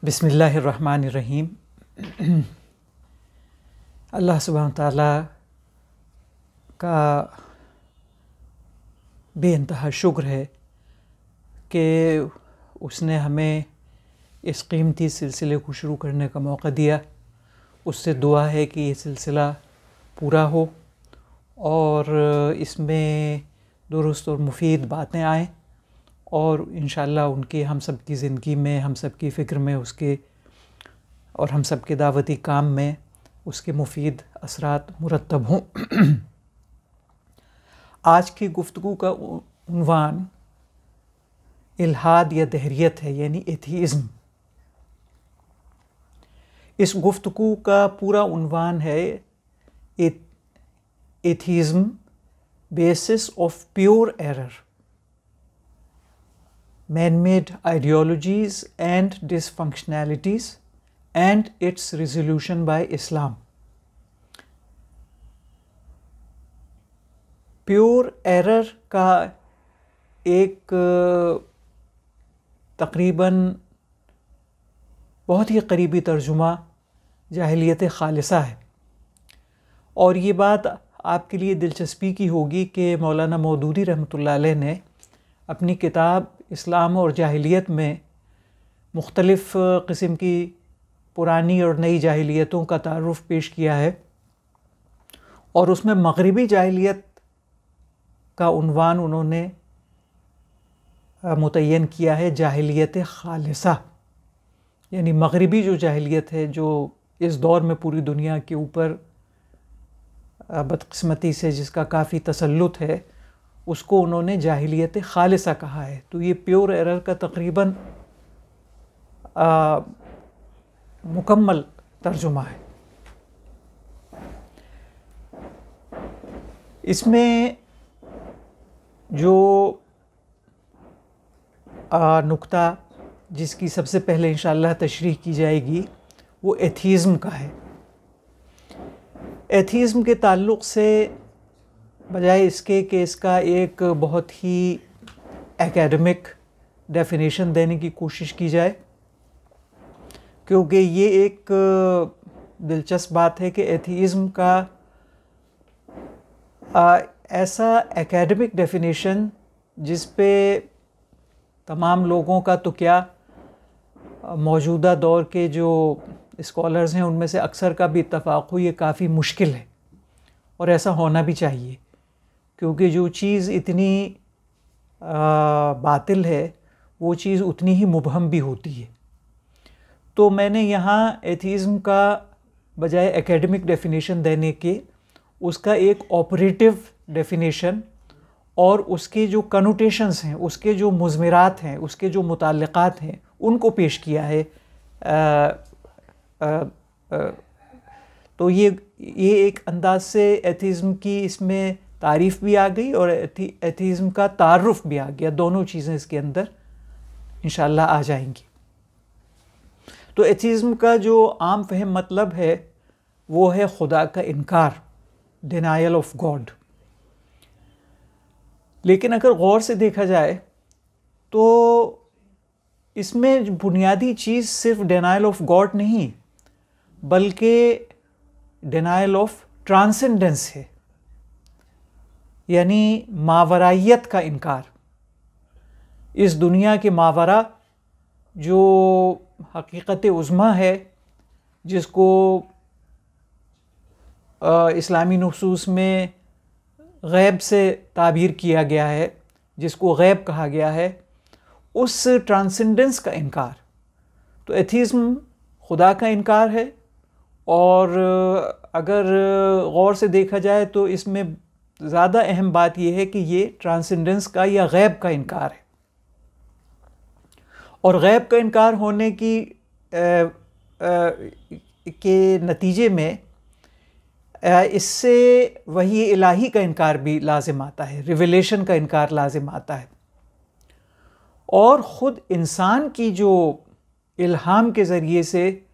बिस्मिल्लाहिर्रहमानिर्रहीम। अल्लाह सुब्हानहू तआला का बेइंतहा शुक्र है कि उसने हमें इस कीमती सिलसिले को शुरू करने का मौका दिया। उससे दुआ है कि ये सिलसिला पूरा हो और इसमें दुरुस्त और मुफीद बातें आएँ और इंशाअल्लाह उनके हम सब की ज़िंदगी में, हम सब की फ़िक्र में उसके और हम सब के दावती काम में उसके मुफीद असरात मुरतब हों। आज की गुफ्तगू का उन्वान इल्हाद या दहरियत है, यानी एथीज़्म। इस गुफ्तगू का पूरा उन्वान है atheism basis of pure error, man-made ideologies and dysfunctionalities and its resolution by Islam। Pure error का एक तकरीबन बहुत ही करीबी तर्जुमा जाहिलियत खालिसा है। और ये बात आपके लिए दिलचस्पी की होगी कि मौलाना मौदूदी रहमतुल्लाह अलैह ने अपनी किताब इस्लाम और जाहिलियत में मुख्तलिफ़ किस्म की पुरानी और नई जाहिलियतों का तारुफ़ पेश किया है और उसमें मग़रिबी जाहिलियत का उन्वान उन्होंने मुतय्यन किया है जाहिलियत खालिसा, यानी मग़रिबी जो जाहिलियत है जो इस दौर में पूरी दुनिया के ऊपर बदकिस्मती से जिसका काफ़ी तसल्लुत है, उसको उन्होंने जाहिलियत खालिसा कहा है। तो ये प्योर एरर का तकरीबन मुकम्मल तर्जुमा है। इसमें जो नुक्ता जिसकी सबसे पहले इंशाअल्लाह तशरीह की जाएगी वो एथीज़्म का है। एथीज़्म के ताल्लुक़ से बजाय इसके कि इसका एक बहुत ही एकेडमिक डेफिनेशन देने की कोशिश की जाए, क्योंकि ये एक दिलचस्प बात है कि एथीज़्म का ऐसा एकेडमिक डेफिनेशन जिस पे तमाम लोगों का तो क्या मौजूदा दौर के जो स्कॉलर्स हैं उनमें से अक्सर का भी इत्तफ़ाक़ हो, ये काफ़ी मुश्किल है और ऐसा होना भी चाहिए, क्योंकि जो चीज़ इतनी बातिल है वो चीज़ उतनी ही मुबहम भी होती है। तो मैंने यहाँ एथीज़्म का बजाय एकेडमिक डेफिनेशन देने के उसका एक ऑपरेटिव डेफिनेशन और उसके जो कनोटेशंस हैं, उसके जो मुज़मिरात हैं, उसके जो मुताल्लिक़ात हैं, उनको पेश किया है। तो ये एक अंदाज से एथीज़्म की इसमें तारीफ़ भी आ गई और एथीज़्म का तारुफ़ भी आ गया। दोनों चीज़ें इसके अंदर इंशाअल्लाह आ जाएंगी। तो एथीज़्म का जो आम फहम मतलब है वो है खुदा का इनकार, डिनायल ऑफ गॉड। लेकिन अगर गौर से देखा जाए तो इसमें बुनियादी चीज़ सिर्फ डिनायल ऑफ गॉड नहीं बल्कि डिनायल ऑफ ट्रांसेंडेंस है, यानी मावरायत का इनकार। इस दुनिया के मावरा जो हकीकत उज़्मा है, जिसको इस्लामी नुसूस में गैब से ताबीर किया गया है, जिसको गैब कहा गया है, उस ट्रांसेंडेंस का इनकार। तो एथीज़्म खुदा का इनकार है और अगर गौर से देखा जाए तो इसमें ज़्यादा अहम बात यह है कि ये ट्रांसेंडेंस का या गैब का इनकार है। और गैब का इनकार होने की के नतीजे में इससे वही इलाही का इनकार भी लाजिम आता है, रिवेलेशन का इनकार लाजिम आता है। और ख़ुद इंसान की जो इल्हाम के ज़रिए से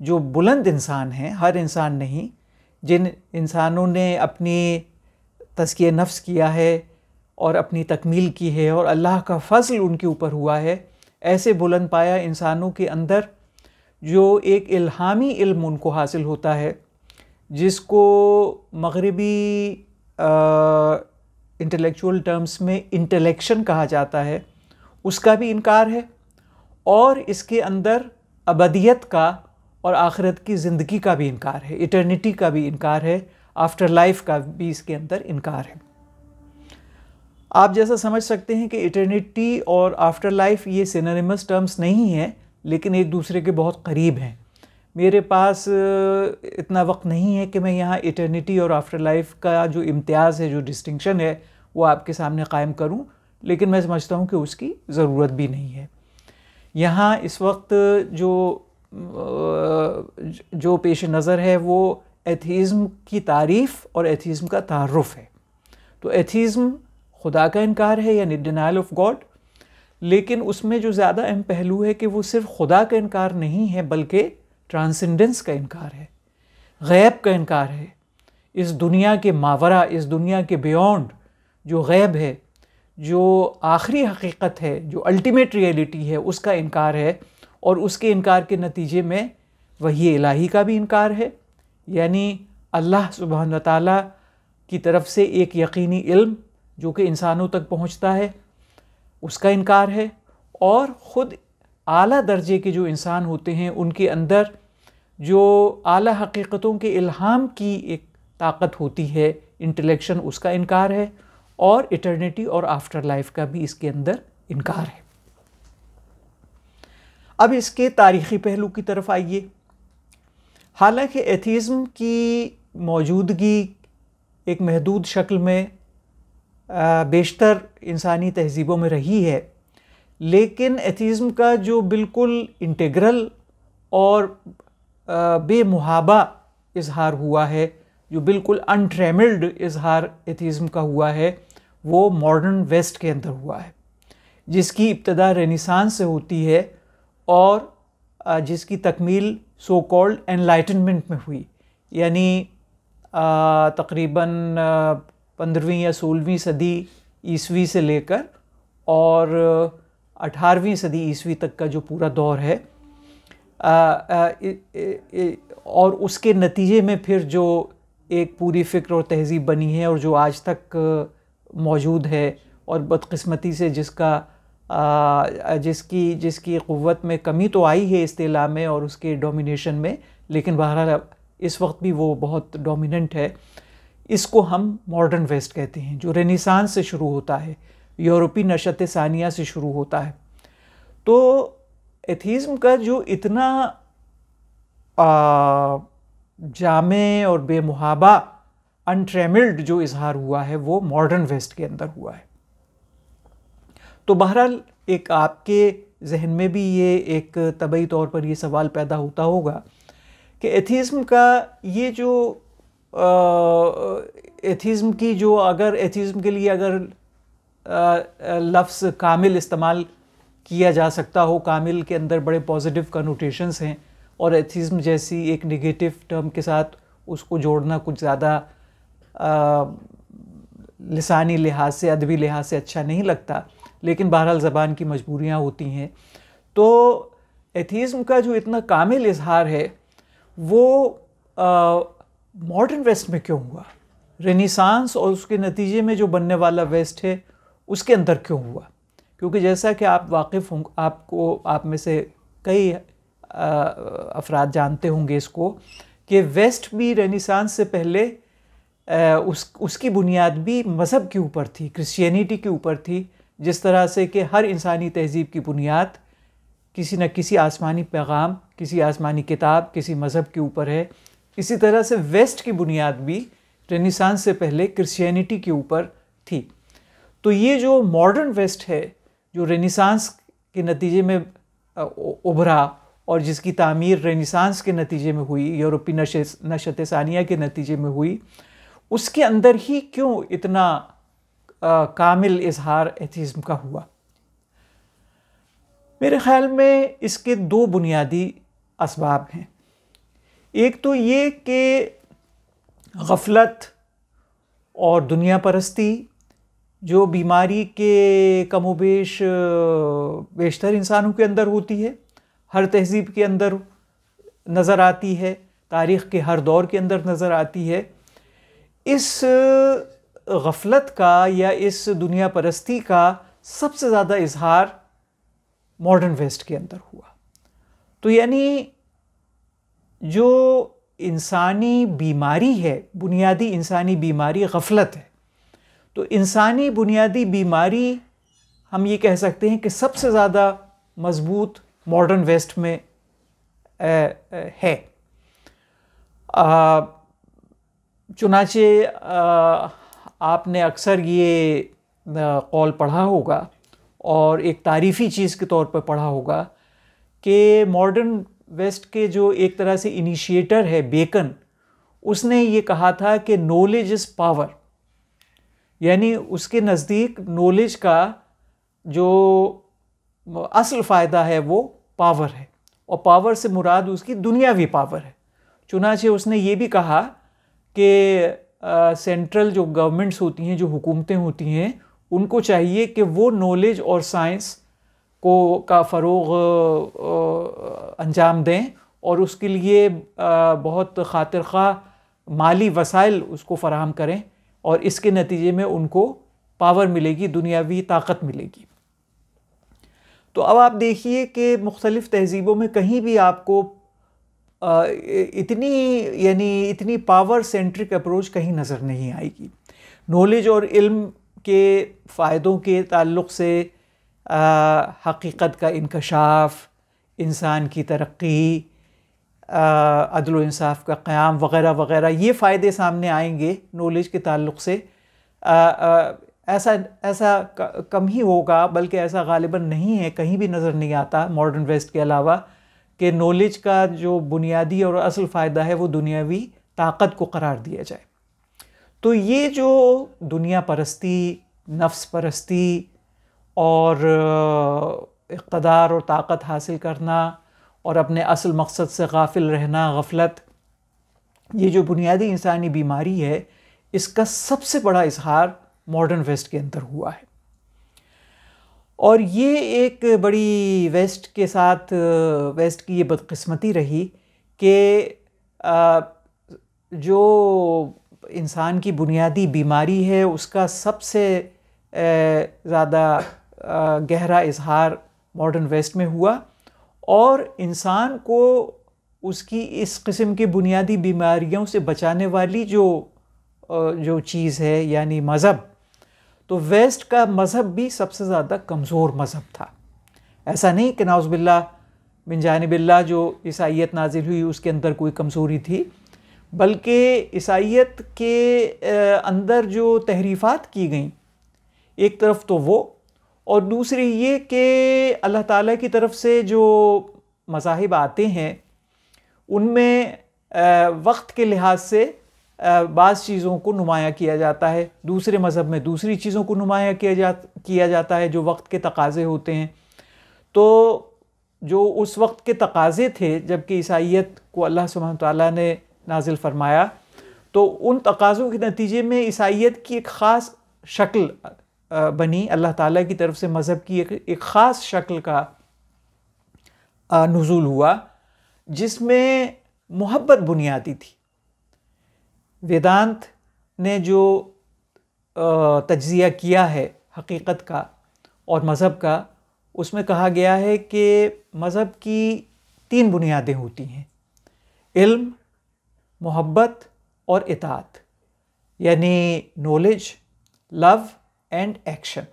जो बुलंद इंसान हैं, हर इंसान नहीं, जिन इंसानों ने अपनी तज़किया नफ्स किया है और अपनी तकमील की है और अल्लाह का फ़ज़ल उनके ऊपर हुआ है, ऐसे बुलंद पाया इंसानों के अंदर जो एक इल्हामी इल्म उनको हासिल होता है, जिसको मगरिबी इंटेलेक्चुअल टर्म्स में इंटेलेक्शन कहा जाता है, उसका भी इनकार है। और इसके अंदर अबदियत का और आखिरत की ज़िंदगी का भी इनकार है, इटर्निटी का भी इनकार है, आफ्टर लाइफ का भी इसके अंदर इनकार है। आप जैसा समझ सकते हैं कि इटर्निटी और आफ्टर लाइफ ये सिनोनिमस टर्म्स नहीं हैं, लेकिन एक दूसरे के बहुत करीब हैं। मेरे पास इतना वक्त नहीं है कि मैं यहाँ इटर्निटी और आफ्टर लाइफ का जो इम्तियाज़ है, जो डिस्टिंक्शन है, वो आपके सामने कायम करूँ, लेकिन मैं समझता हूँ कि उसकी ज़रूरत भी नहीं है। यहाँ इस वक्त जो पेश नज़र है वो एथीज़्म की तारीफ़ और एथीज़्म का तारुफ़ है। तो एथीज़्म खुदा का इनकार है, यानी डिनायल ऑफ गॉड, लेकिन उसमें जो ज़्यादा अहम पहलू है कि वो सिर्फ खुदा का इनकार नहीं है, बल्कि ट्रांसेंडेंस का इनकार है, गैब का इनकार है, इस दुनिया के मावरा, इस दुनिया के बियॉन्ड जो गैब है, जो आखिरी हकीकत है, जो अल्टीमेट रियलिटी है, उसका इनकार है। और उसके इनकार के नतीजे में वही इलाही का भी इनकार है, यानी अल्लाह सुब्हान व तआला की तरफ से एक यकीनी इल्म जो कि इंसानों तक पहुँचता है, उसका इनकार है। और ख़ुद आला दर्जे के जो इंसान होते हैं, उनके अंदर जो आला हकीकतों के इल्हाम की एक ताकत होती है, इंटेलेक्शन, उसका इनकार है। और इटर्निटी और आफ्टर लाइफ का भी इसके अंदर इनकार है। अब इसके तारीख़ी पहलू की तरफ आइए। हालांकि एथीज़्म की मौजूदगी एक महदूद शक्ल में बेशतर इंसानी तहज़ीबों में रही है, लेकिन एथीज़्म का जो बिल्कुल इंटीग्रल और बेमुहाबा इजहार हुआ है, जो बिल्कुल अनट्रेमल्ड इजहार एथीज़्म का हुआ है, वो मॉडर्न वेस्ट के अंदर हुआ है, जिसकी इब्तदा रेनेसांस से होती है और जिसकी तकमील सो कॉल्ड एनलाइटनमेंट में हुई, यानी तकरीबन 15वीं या 16वीं सदी ईसवी से लेकर और 18वीं सदी ईसवी तक का जो पूरा दौर है, और उसके नतीजे में फिर जो एक पूरी फ़िक्र और तहज़ीब बनी है और जो आज तक मौजूद है, और बदकिस्मती से जिसकी क़ुव्वत में कमी तो आई है इस्तिला में और उसके डोमिनेशन में, लेकिन बहरहाल इस वक्त भी वो बहुत डोमिनेंट है। इसको हम मॉडर्न वेस्ट कहते हैं, जो रेनेसांस से शुरू होता है, यूरोपी नशत सानिया से शुरू होता है। तो एथीज़्म का जो इतना जामे और बेमुहाबा अनट्रेमल्ड जो इजहार हुआ है, वो मॉडर्न वेस्ट के अंदर हुआ है। तो बहरहाल एक आपके जहन में भी ये एक तबई तौर पर ये सवाल पैदा होता होगा कि एथीज़्म का ये जो एथीज़्म की जो अगर एथीज़्म के लिए अगर लफ्ज़ कामिल इस्तेमाल किया जा सकता हो, कामिल के अंदर बड़े पॉजिटिव कनोटेशंस हैं, और एथीज़्म जैसी एक नेगेटिव टर्म के साथ उसको जोड़ना कुछ ज़्यादा लिसानी लिहाज से, अदबी लिहाज से अच्छा नहीं लगता, लेकिन बहरहाल ज़बान की मजबूरियाँ होती हैं। तो एथीज़्म का जो इतना कामिल इजहार है, वो मॉडर्न वेस्ट में क्यों हुआ, रेनेसांस और उसके नतीजे में जो बनने वाला वेस्ट है उसके अंदर क्यों हुआ? क्योंकि जैसा कि आप वाकिफ़ हों, आप में से कई अफराद जानते होंगे इसको, कि वेस्ट भी रेनेसांस से पहले उसकी बुनियाद भी मज़हब के ऊपर थी, क्रिश्चियनिटी के ऊपर थी। जिस तरह से कि हर इंसानी तहज़ीब की बुनियाद किसी न किसी आसमानी पैगाम, किसी आसमानी किताब, किसी मज़हब के ऊपर है, इसी तरह से वेस्ट की बुनियाद भी रेनेसांस से पहले क्रिश्चियनिटी के ऊपर थी। तो ये जो मॉडर्न वेस्ट है, जो रेनेसांस के नतीजे में उभरा और जिसकी तामीर रेनेसांस के नतीजे में हुई, यूरोपी नशत सानिया के नतीजे में हुई, उसके अंदर ही क्यों इतना कामिल इजहार एथीज़्म का हुआ? मेरे ख़्याल में इसके दो बुनियादी असबाब हैं। एक तो ये कि गफलत और दुनिया परस्ती, जो बीमारी के कमोबेश बेशतर इंसानों के अंदर होती है, हर तहज़ीब के अंदर नज़र आती है, तारीख़ के हर दौर के अंदर नज़र आती है। इस गफलत का या इस दुनिया परस्ती का सबसे ज़्यादा इजहार मॉडर्न वेस्ट के अंदर हुआ। तो यानी जो इंसानी बीमारी है, बुनियादी इंसानी बीमारी गफलत है, तो इंसानी बुनियादी बीमारी हम ये कह सकते हैं कि सबसे ज़्यादा मजबूत मॉडर्न वेस्ट में है। चुनाचे आपने अक्सर ये कौल पढ़ा होगा और एक तारीफ़ी चीज़ के तौर पर पढ़ा होगा कि मॉडर्न वेस्ट के जो एक तरह से इनिशिएटर है बेकन, उसने ये कहा था कि नॉलेज इज़ पावर, यानी उसके नज़दीक नॉलेज का जो असल फ़ायदा है वो पावर है, और पावर से मुराद उसकी दुनियावी पावर है। चुनाचे उसने ये भी कहा कि सेंट्रल जो गवर्नमेंट्स होती हैं, जो हुकूमतें होती हैं, उनको चाहिए कि वो नॉलेज और साइंस का फ़रोग़ अंजाम दें और उसके लिए बहुत खातिर ख़्वाह माली वसाइल उसको फ़राहम करें, और इसके नतीजे में उनको पावर मिलेगी, दुनियावी ताकत मिलेगी। तो अब आप देखिए कि मुख्तलिफ़ तहज़ीबों में कहीं भी आपको इतनी पावर सेंट्रिक अप्रोच कहीं नज़र नहीं आएगी। नॉलेज और इल्म के फ़ायदों के ताल्लुक़ से हकीकत का इंकशाफ, इंसान की तरक्की, अदल व इंसाफ का क़याम वग़ैरह वग़ैरह, ये फ़ायदे सामने आएंगे नॉलेज के ताल्लुक़ से। ऐसा कम ही होगा, बल्कि ऐसा गालिबन नहीं है, कहीं भी नज़र नहीं आता मॉडर्न वेस्ट के अलावा कि नॉलेज का जो बुनियादी और असल फ़ायदा है वो दुनियावी ताकत को करार दिया जाए। तो ये जो दुनिया परस्ती, नफ्स परस्ती और इक़्तिदार और ताकत हासिल करना और अपने असल मकसद से गाफिल रहना, गफलत, ये जो बुनियादी इंसानी बीमारी है, इसका सबसे बड़ा इजहार मॉडर्न वेस्ट के अंदर हुआ है। और ये एक बड़ी वेस्ट के साथ वेस्ट की ये बदकिस्मती रही कि जो इंसान की बुनियादी बीमारी है उसका सबसे ज़्यादा गहरा इजहार मॉडर्न वेस्ट में हुआ, और इंसान को उसकी इस किस्म की बुनियादी बीमारियों से बचाने वाली जो चीज़ है यानी मज़हब, तो वेस्ट का मज़हब भी सबसे ज़्यादा कमज़ोर मज़हब था। ऐसा नहीं कि नाउज़ुबिल्लाह मिन जानिबिल्लाह जो ईसाइयत नाजिल हुई उसके अंदर कोई कमज़ोरी थी, बल्कि ईसाइयत के अंदर जो तहरीफ़ात की गई, एक तरफ तो वो, और दूसरी ये कि अल्लाह ताला की तरफ से जो मज़ाहिब आते हैं उनमें वक्त के लिहाज से बाज़ चीज़ों को नुमाया किया जाता है, दूसरे मज़हब में दूसरी चीज़ों को नुमाया किया जाता है जो वक्त के तकाज़े होते हैं। तो जो उस वक्त के तकाज़े थे जबकि ईसाइयत को अल्लाह सुब्हानहू तआला ने नाजिल फरमाया, तो उन तकाज़ों के नतीजे में ईसाइयत की एक ख़ास शक्ल बनी, अल्लाह ताला की तरफ से मज़हब की एक ख़ास शक्ल का नुज़ूल हुआ जिसमें मोहब्बत बुनियादी थी। वेदांत ने जो तज्ज़िया किया है हकीकत का और मज़हब का, उसमें कहा गया है कि मज़हब की 3 बुनियादें होती हैं: इल्म, मोहब्बत और इताअत, यानी नॉलेज, लव एंड एक्शन।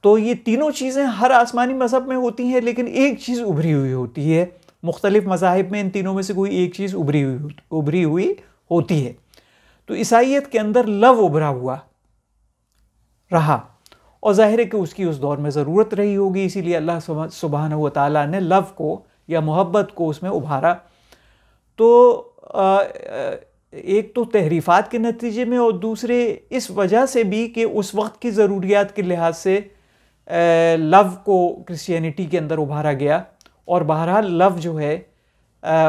तो ये तीनों चीज़ें हर आसमानी मज़हब में होती हैं, लेकिन एक चीज़ उभरी हुई होती है। मुख्तलिफ़ मज़ाहिब में इन तीनों में से कोई एक चीज़ उभरी हुई होती है। तो ईसाइयत के अंदर लव उभरा हुआ रहा, और ज़ाहिर है कि उसकी उस दौर में ज़रूरत रही होगी, इसीलिए अल्लाह सुब्हानहू व तआला ने लव को या मोहब्बत को उसमें उभारा। तो एक तो तहरीफ़ात के नतीजे में, और दूसरे इस वजह से भी कि उस वक्त की ज़रूरियात के लिहाज से लव को क्रिश्चियनिटी के अंदर उभारा गया। और बहरहाल लव जो है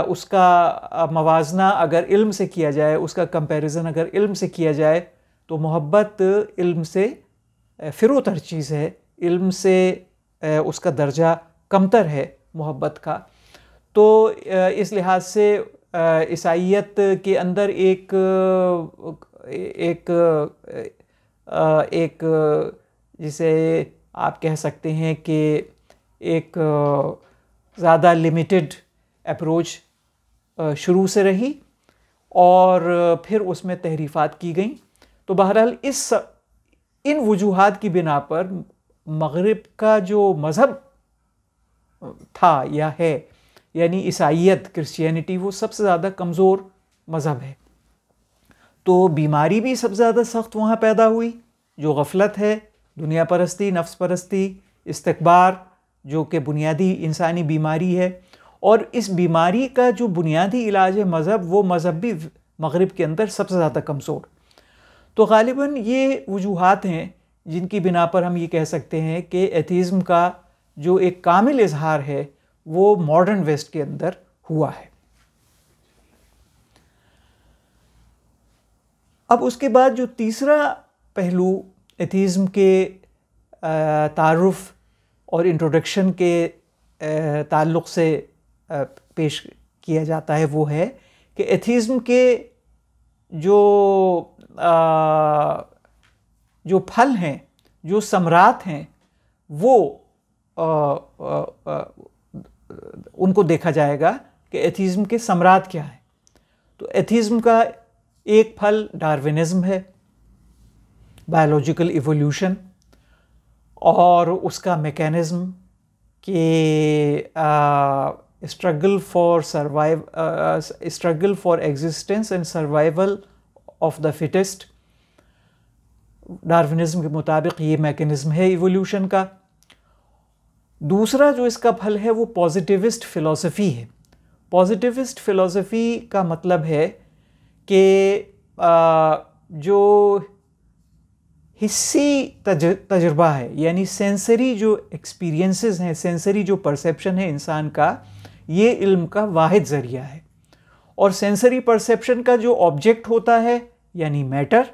उसका मवाजना अगर इल्म से किया जाए, उसका कंपैरिजन अगर इल्म से किया जाए, तो मोहब्बत इल्म से फ़िरोतर चीज़ है, इल्म से उसका दर्जा कमतर है मोहब्बत का। तो इस लिहाज से ईसाइयत के अंदर एक एक एक जिसे आप कह सकते हैं कि एक ज़्यादा लिमिटेड अप्रोच शुरू से रही और फिर उसमें तहरीफ़ात की गई। तो बहरहाल इन वजूहात की बिना पर मग़रिब का जो मज़हब था या है, यानी ईसाइयत, क्रिश्चियनिटी, वो सबसे ज़्यादा कमज़ोर मज़हब है। तो बीमारी भी सबसे ज़्यादा सख्त वहाँ पैदा हुई, जो गफलत है, दुनिया परस्ती, नफ्स परस्ती, इस्तिकबार, जो कि बुनियादी इंसानी बीमारी है। और इस बीमारी का जो बुनियादी इलाज है मज़हब, वो मज़हब भी मग़रिब के अंदर सबसे ज़्यादा कमज़ोर। तो ग़ालिबन ये वजूहात हैं जिनकी बिना पर हम ये कह सकते हैं कि एथीज़्म का जो एक कामिल इजहार है वो मॉडर्न वेस्ट के अंदर हुआ है। अब उसके बाद जो तीसरा पहलू एथीज़्म के तारुफ़ और इंट्रोडक्शन के ताल्लुक़ से पेश किया जाता है वो है कि एथीज़्म के जो फल हैं, जो समरात हैं, वो उनको देखा जाएगा कि एथीज़्म के समरात क्या हैं। तो एथीज़्म का एक फल डार्विनिज़्म है, बायोलॉजिकल इवोल्यूशन, और उसका मैकेनिज़्म कि struggle for existence and survival of the fittest. Darwinism के मुताबिक ये मैकेनिज़्म है इवोल्यूशन का। दूसरा जो इसका फल है वो पॉजिटिविस्ट फ़िलॉसफ़ी है। पॉजिटिविस्ट फ़िलॉसफ़ी का मतलब है कि जो हिस्सी तजुर्बा है, यानी सेंसरी जो एक्सपीरियंसेस हैं, सेंसरी जो परसेप्शन है इंसान का, ये इल्म का वाहिद ज़रिया है। और सेंसरी परसेप्शन का जो ऑब्जेक्ट होता है, यानी मैटर,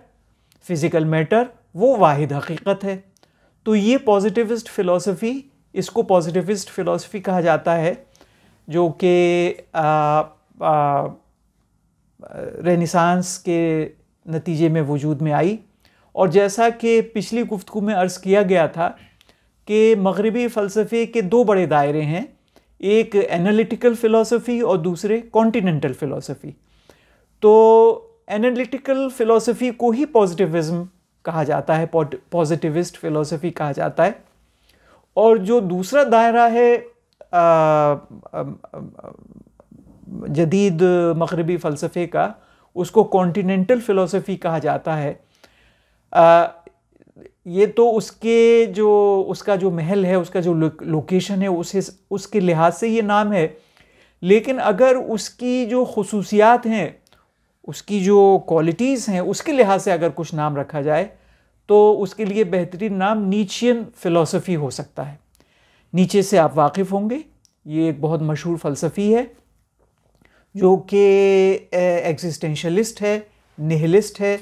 फिज़िकल मैटर, वो वाहिद हकीकत है। तो ये पॉजिटिविस्ट फ़िलॉसफ़ी, इसको पॉजिटिविस्ट फ़िलॉसफ़ी कहा जाता है, जो कि रेनेसांस के नतीजे में वजूद में आई। और जैसा कि पिछली गुफ्तगू में अर्ज़ किया गया था कि मग़रिबी फ़लसफ़े के दो बड़े दायरे हैं, एक एनालिटिकल फ़िलॉसफ़ी और दूसरे कॉन्टिनेंटल फ़िलॉसफ़ी। तो एनालिटिकल फ़िलॉसफ़ी को ही पॉजिटिविज़्म कहा जाता है, पॉजिटिविस्ट फ़िलॉसफ़ी कहा जाता है। और जो दूसरा दायरा है जदीद मग़रिबी फ़लसफ़े का, उसको कॉन्टिनेंटल फ़िलॉसफ़ी कहा जाता है। ये तो उसका जो महल है, उसका जो लोकेशन है, उसके लिहाज से ये नाम है। लेकिन अगर उसकी जो खुसूसियात हैं, उसकी जो क्वालिटीज़ हैं, उसके लिहाज से अगर कुछ नाम रखा जाए तो उसके लिए बेहतरीन नाम नीचियन फ़िलॉसफ़ी हो सकता है। नीचे से आप वाकिफ़ होंगे, ये एक बहुत मशहूर फ़लसफ़ी है जो कि एग्जिस्टेंशलिस्ट है, निहिलिस्ट है।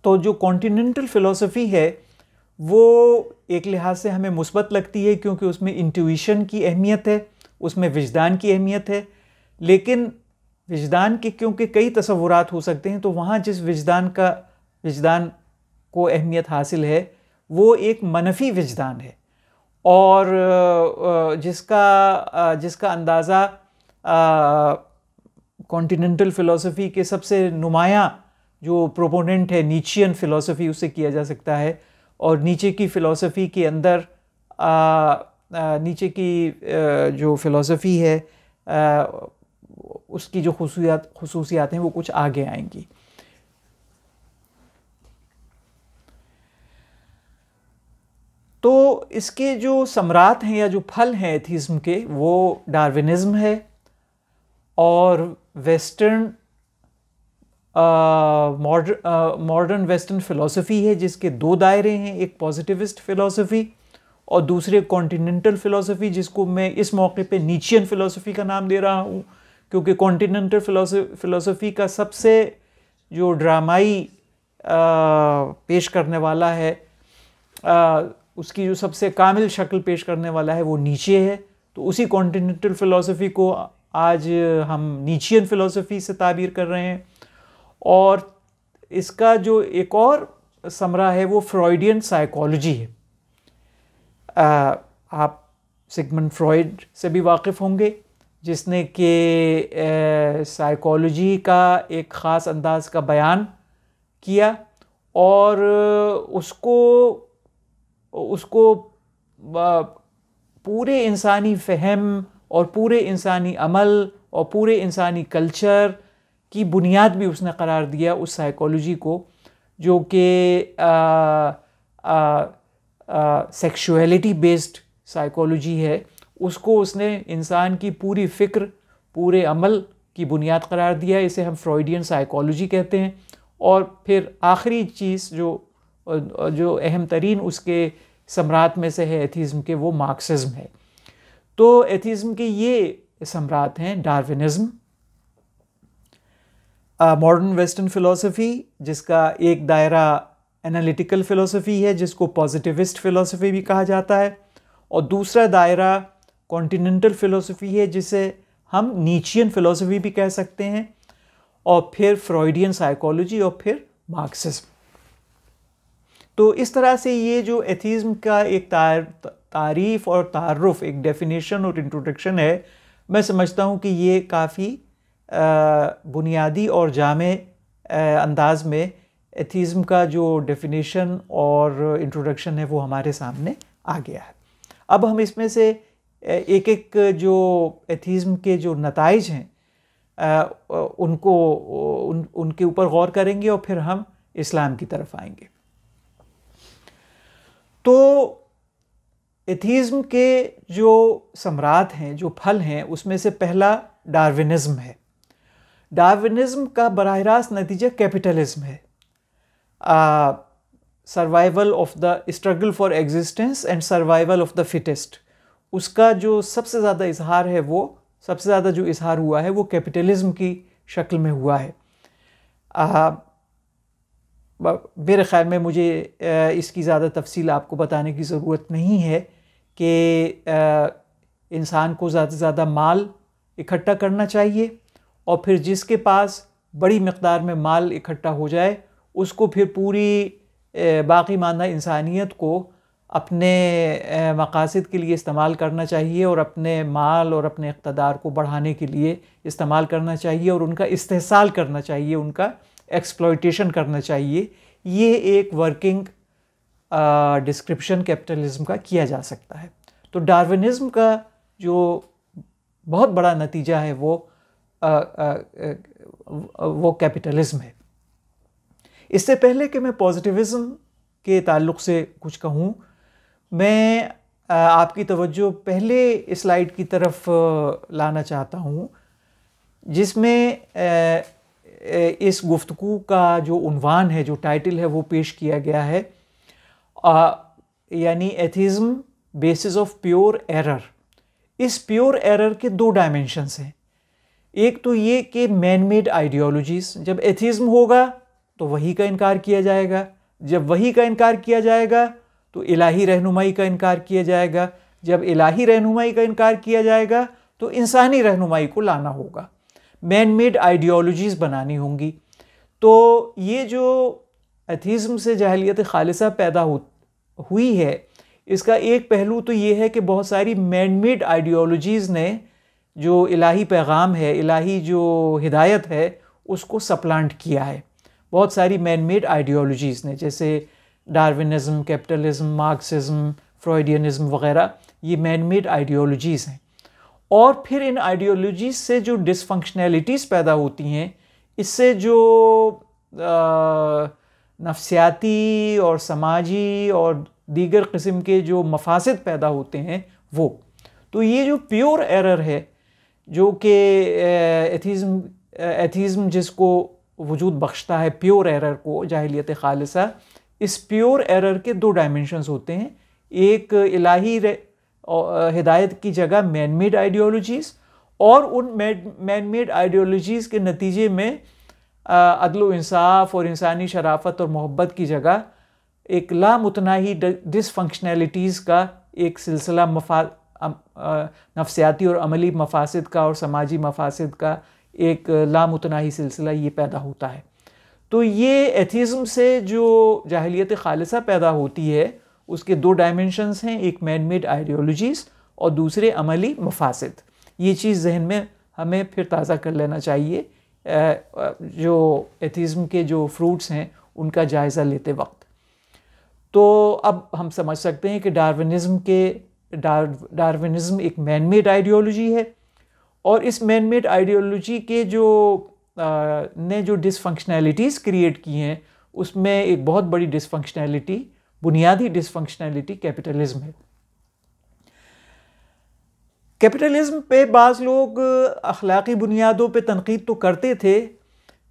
तो जो कॉन्टिनेंटल फ़िलॉसफ़ी है वो एक लिहाज से हमें मुस्बत लगती है, क्योंकि उसमें इंट्यूशन की अहमियत है, उसमें विजदान की अहमियत है। लेकिन विजदान के क्योंकि कई तसव्वुरात हो सकते हैं, तो वहाँ जिस विजदान को अहमियत हासिल है वो एक मनफ़ी विजदान है, और जिसका अंदाज़ा कॉन्टिनेंटल फ़िलॉसफ़ी के सबसे नुमायाँ जो प्रोपोनेंट है नीचियन फ़िलॉसफ़ी, उससे किया जा सकता है। और नीचे की फ़िलॉसफ़ी के अंदर नीचे की जो फ़िलॉसफ़ी है उसकी जो खुसूसियात हैं वो कुछ आगे आएंगी। तो इसके जो समरात हैं या जो फल हैं एथीज़्म के, वो डार्विनिज़्म है और वेस्टर्न मॉडर्न वेस्टर्न फ़िलॉसफ़ी है, जिसके दो दायरे हैं, एक पॉजिटिविस्ट फ़िलॉसफ़ी और दूसरे कॉन्टिनेंटल फ़िलॉसफ़ी, जिसको मैं इस मौके पे नीचियन फ़िलॉसफ़ी का नाम दे रहा हूँ, क्योंकि कॉन्टिनेंटल फ़िलॉसफ़ी का सबसे जो ड्रामाई पेश करने वाला है उसकी जो सबसे कामिल शक्ल पेश करने वाला है वो नीचे है। तो उसी कॉन्टिनेंटल फ़िलासफ़ी को आज हम नीचियन फ़िलासफ़ी से ताबीर कर रहे हैं। और इसका जो एक और समरा है वो फ्रॉइडियन साइकोलॉजी है। आप सिगमंड फ्रॉइड से भी वाकिफ़ होंगे, जिसने कि साइकोलॉजी का एक ख़ास अंदाज़ का बयान किया और उसको पूरे इंसानी फ़हम और पूरे इंसानी अमल और पूरे इंसानी कल्चर की बुनियाद भी उसने करार दिया उस साइकोलॉजी को, जो कि सेक्सुअलिटी बेस्ड साइकोलॉजी है। उसको उसने इंसान की पूरी फ़िक्र, पूरे अमल की बुनियाद करार दिया। इसे हम फ्रॉइडियन साइकोलॉजी कहते हैं। और फिर आखिरी चीज़ जो अहम तरीन उसके सम्राट में से है एथीज़म के, वो मार्क्सिज्म है। तो एथीज़म के ये सम्राट हैं डार्विनिज़्म, मॉडर्न वेस्टर्न फ़िलासफ़ी जिसका एक दायरा एनालिटिकल फ़िलासफ़ी है, जिसको पॉजिटिविस्ट फ़िलासफ़ी भी कहा जाता है, और दूसरा दायरा कॉन्टिनेंटल फ़िलासफ़ी है जिसे हम नीचियन फ़िलासफ़ी भी कह सकते हैं, और फिर फ्रॉइडियन साइकोलॉजी और फिर मार्क्सिज्म। तो इस तरह से ये जो एथीज़म का एक तारीफ़ और तारुफ़, एक डेफिनेशन और इंट्रोडक्शन है, मैं समझता हूँ कि ये काफ़ी बुनियादी और जामे अंदाज में एथीज़म का जो डेफिनेशन और इंट्रोडक्शन है वो हमारे सामने आ गया है। अब हम इसमें से एक एक जो एथीज़म के जो नताइज हैं उनके ऊपर गौर करेंगे और फिर हम इस्लाम की तरफ आएंगे। तो एथीज़म के जो सम्राट हैं, जो फल हैं, उसमें से पहला डार्विनिज़्म है। डार्विनिज़्म का बराह रास्त नतीजा कैपिटलिज्म है। Survival of the struggle for existence and survival of the fittest, उसका जो सबसे ज़्यादा इजहार है, वो सबसे ज़्यादा जो इजहार हुआ है वो कैपिटलिज्म की शक्ल में हुआ है। मेरे ख़्याल में मुझे इसकी ज़्यादा तफसील आपको बताने की ज़रूरत नहीं है कि इंसान को ज़्यादा से ज़्यादा माल इकट्ठा करना चाहिए, और फिर जिसके पास बड़ी मकदार में माल इकट्ठा हो जाए उसको फिर पूरी बाकी मानदा इंसानियत को अपने मकासद के लिए इस्तेमाल करना चाहिए, और अपने माल और अपने इक़्तिदार को बढ़ाने के लिए इस्तेमाल करना चाहिए, और उनका इस्तेहसाल करना चाहिए, उनका एक्सप्लॉयटेशन करना चाहिए। ये एक वर्किंग डिस्क्रिप्शन कैपिटलिज्म का किया जा सकता है। तो डार्विनिज़्म का जो बहुत बड़ा नतीजा है वो कैपिटलिज्म है। इससे पहले कि मैं पॉजिटिविज़म के ताल्लुक़ से कुछ कहूँ, मैं आपकी तवज्जो पहले स्लाइड की तरफ लाना चाहता हूँ, जिसमें इस गुफ्तगू का जो उन्वान है, जो टाइटल है, वो पेश किया गया है, यानी atheism basis of pure error. इस प्योर एरर के दो डायमेंशंस हैं। एक तो ये कि मैन मेड आइडियोलॉजीज़, जब एथीज़म होगा तो वही का इनकार किया जाएगा, जब वही का इनकार किया जाएगा तो इलाही रहनुमाई का इनकार किया जाएगा, जब इलाही रहनुमाई का इनकार किया जाएगा तो इंसानी रहनुमाई को लाना होगा, मैन मेड आइडियोलॉजीज़ बनानी होंगी। तो ये जो एथीज़म से जाहिलियत खालिसा पैदा हुई है, इसका एक पहलू तो ये है कि बहुत सारी मैन मेड आइडियोलॉजीज़ ने जो इलाही पैगाम है, इलाही जो हिदायत है, उसको सप्लांट किया है। बहुत सारी मैन मेड आइडियोलॉजीज़ ने, जैसे डार्विनिज़म, कैपिटलिज्म, मार्क्सिज्म, फ्रॉइडियनिज़म वग़ैरह, ये मैन मेड आइडियोलॉजीज़ हैं। और फिर इन आइडियोलॉजीज़ से जो डिसफंक्शनैलिटीज़ पैदा होती हैं, इससे जो नफ्सियाती और समाजी और दीगर किस्म के जो मफासिद पैदा होते हैं वो, तो ये जो प्योर एरर है, जो कि एथीज़म जिसको वजूद बख्शता है, प्योर एरर को, जाहिलियत खालिसा, इस प्योर एरर के दो डायमेंशंस होते हैं। एक इलाही हिदायत की जगह मैन मेड आइडियोलॉजीज़, और उन मैन मेड आइडियोलॉजीज़ के नतीजे में अदल व इंसाफ और इंसानी शराफत और मोहब्बत की जगह एक लामुतनाही डिसफंक्शनैलिटीज़ का एक सिलसिला नफ्सियाती और अमली मफासिद का और समाजी मफासिद का एक लामुतनाही सिलसिला ये पैदा होता है। तो ये एथीज़म से जो जाहिलियत खालिसा पैदा होती है उसके दो डायमेंशंस हैं, एक मैन मेड आइडियोलॉजीज़ और दूसरे अमली मफासिद। ये चीज़ जहन में हमें फिर ताज़ा कर लेना चाहिए जो एथीज़म के जो फ्रूट्स हैं उनका जायज़ा लेते वक्त। तो अब हम समझ सकते हैं कि डार्विनिज़म एक मैन मेड आइडियोलॉजी है और इस मैन मेड आइडियोलॉजी के ने जो डिसफंक्शनैलिटीज़ क्रिएट की हैं उसमें एक बहुत बड़ी डिसफंक्शनैलिटी, बुनियादी डिसफंक्शनैलिटी कैपिटलिज्म है। कैपिटलिज्म पे बाज़ लोग अखलाक़ी बुनियादों पे तनक़ीद तो करते थे,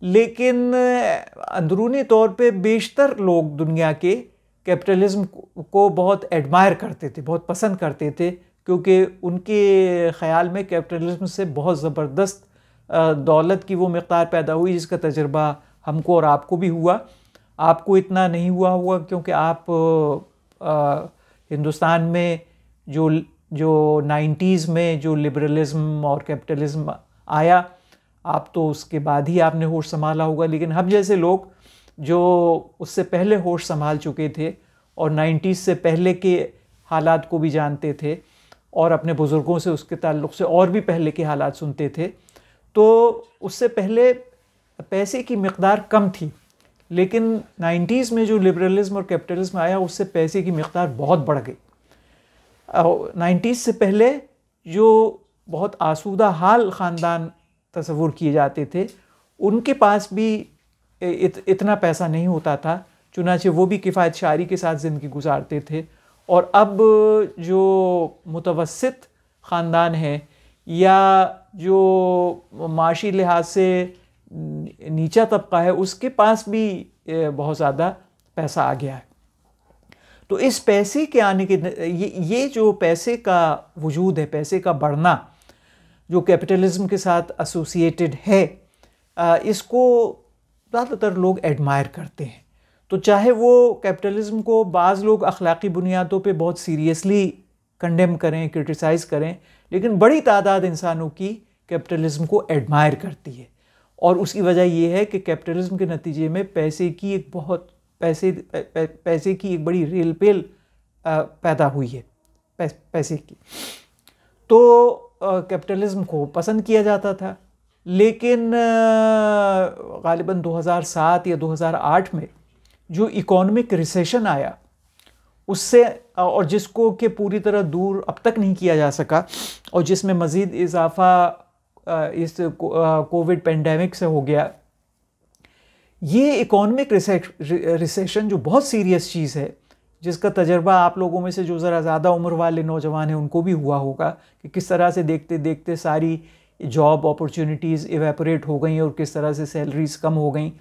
लेकिन अंदरूनी तौर पे बेशतर लोग दुनिया के कैपिटलिज्म को बहुत एडमायर करते थे, बहुत पसंद करते थे, क्योंकि उनके ख़्याल में कैपिटलिज्म से बहुत ज़बरदस्त दौलत की वो मक़दार पैदा हुई जिसका तजुर्बा हमको और आपको भी हुआ। आपको इतना नहीं हुआ क्योंकि आप हिंदुस्तान में जो 90s में जो लिबरलिज्म और कैपिटलिज्म आया, आप तो उसके बाद ही आपने होश संभाला होगा। लेकिन हम जैसे लोग जो उससे पहले होश संभाल चुके थे और 90s से पहले के हालात को भी जानते थे और अपने बुज़ुर्गों से उसके ताल्लुक़ से और भी पहले के हालात सुनते थे, तो उससे पहले पैसे की मक़दार कम थी, लेकिन 90s में जो लिबरलिज्म और कैपिटलिज्म आया उससे पैसे की मक़दार बहुत बढ़ गई। 90s से पहले जो बहुत आसूदा हाल ख़ानदान तस्वुर किए जाते थे उनके पास भी इतना पैसा नहीं होता था, चुनांचे वो भी किफ़ायत शारी के साथ ज़िंदगी गुजारते थे। और अब जो मुतवस्सित ख़ानदान है या जो माशी लिहाज से नीचा तबका है उसके पास भी बहुत ज़्यादा पैसा आ गया है। तो इस पैसे के आने के ये जो पैसे का वजूद है, पैसे का बढ़ना जो कैपिटलिज्म के साथ एसोसिएटेड है, इसको ज़्यादातर लोग एडमायर करते हैं। तो चाहे वो कैपिटलिज्म को बाज़ लोग अखलाक़ी बुनियादों पे बहुत सीरियसली कंडेम करें, क्रिटिसाइज़ करें, लेकिन बड़ी तादाद इंसानों की कैपिटलिज्म को एडमायर करती है। और उसकी वजह ये है कि कैपिटलिज्म के नतीजे में पैसे की एक बड़ी रेलपेल पैदा हुई है पैसे की। तो कैपिटलिज्म को पसंद किया जाता था, लेकिन ग़ालिबन 2007 या 2008 में जो इकोनॉमिक रिसेशन आया उससे, और जिसको कि पूरी तरह दूर अब तक नहीं किया जा सका और जिसमें मज़ीद इजाफ़ा इस कोविड पेंडेमिक से हो गया, ये इकोनॉमिक रिसेशन जो बहुत सीरियस चीज़ है, जिसका तजर्बा आप लोगों में से जो ज़रा ज़्यादा उम्र वाले नौजवान हैं उनको भी हुआ होगा कि किस तरह से देखते देखते सारी जॉब अपॉर्चुनिटीज़ इवेपोरेट हो गई और किस तरह से सैलरीज़ कम हो गई।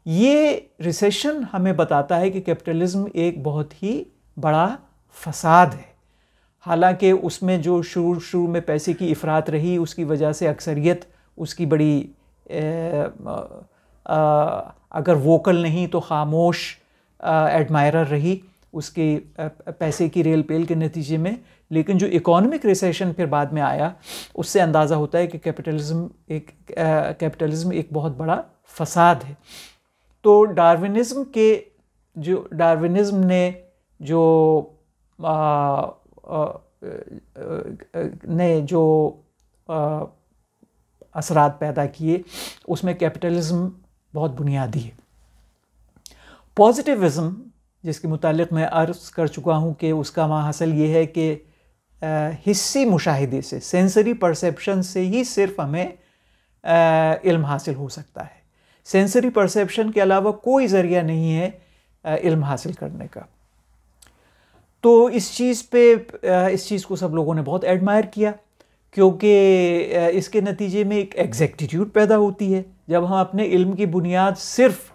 ये रिसेशन हमें बताता है कि कैपिटलिज्म एक बहुत ही बड़ा फसाद है। हालांकि उसमें जो शुरू में पैसे की इफ़रात रही उसकी वजह से अक्सरियत उसकी बड़ी अगर वोकल नहीं तो खामोश एडमायरर रही उसके पैसे की रेल पेल के नतीजे में। लेकिन जो इकोनॉमिक रिसेशन फिर बाद में आया उससे अंदाज़ा होता है कि कैपिटलिज्म एक बहुत बड़ा फसाद है। तो डार्विनिज़म ने जो असरात पैदा किए उसमें कैपिटलिज्म बहुत बुनियादी है। पॉजिटिविज़म, जिसके मुतालिक मैं अर्ज़ कर चुका हूँ कि उसका माहसल ये है कि हिस्सी मुशाहिदे से, सेंसरी परसेप्शन से ही सिर्फ हमें इल्म हासिल हो सकता है। सेंसरी परसेप्शन के अलावा कोई ज़रिया नहीं है इल्म हासिल करने का। तो इस चीज़ को सब लोगों ने बहुत एडमायर किया, क्योंकि इसके नतीजे में एक एग्जैक्टिट्यूड पैदा होती है। जब हम अपने इल्म की बुनियाद सिर्फ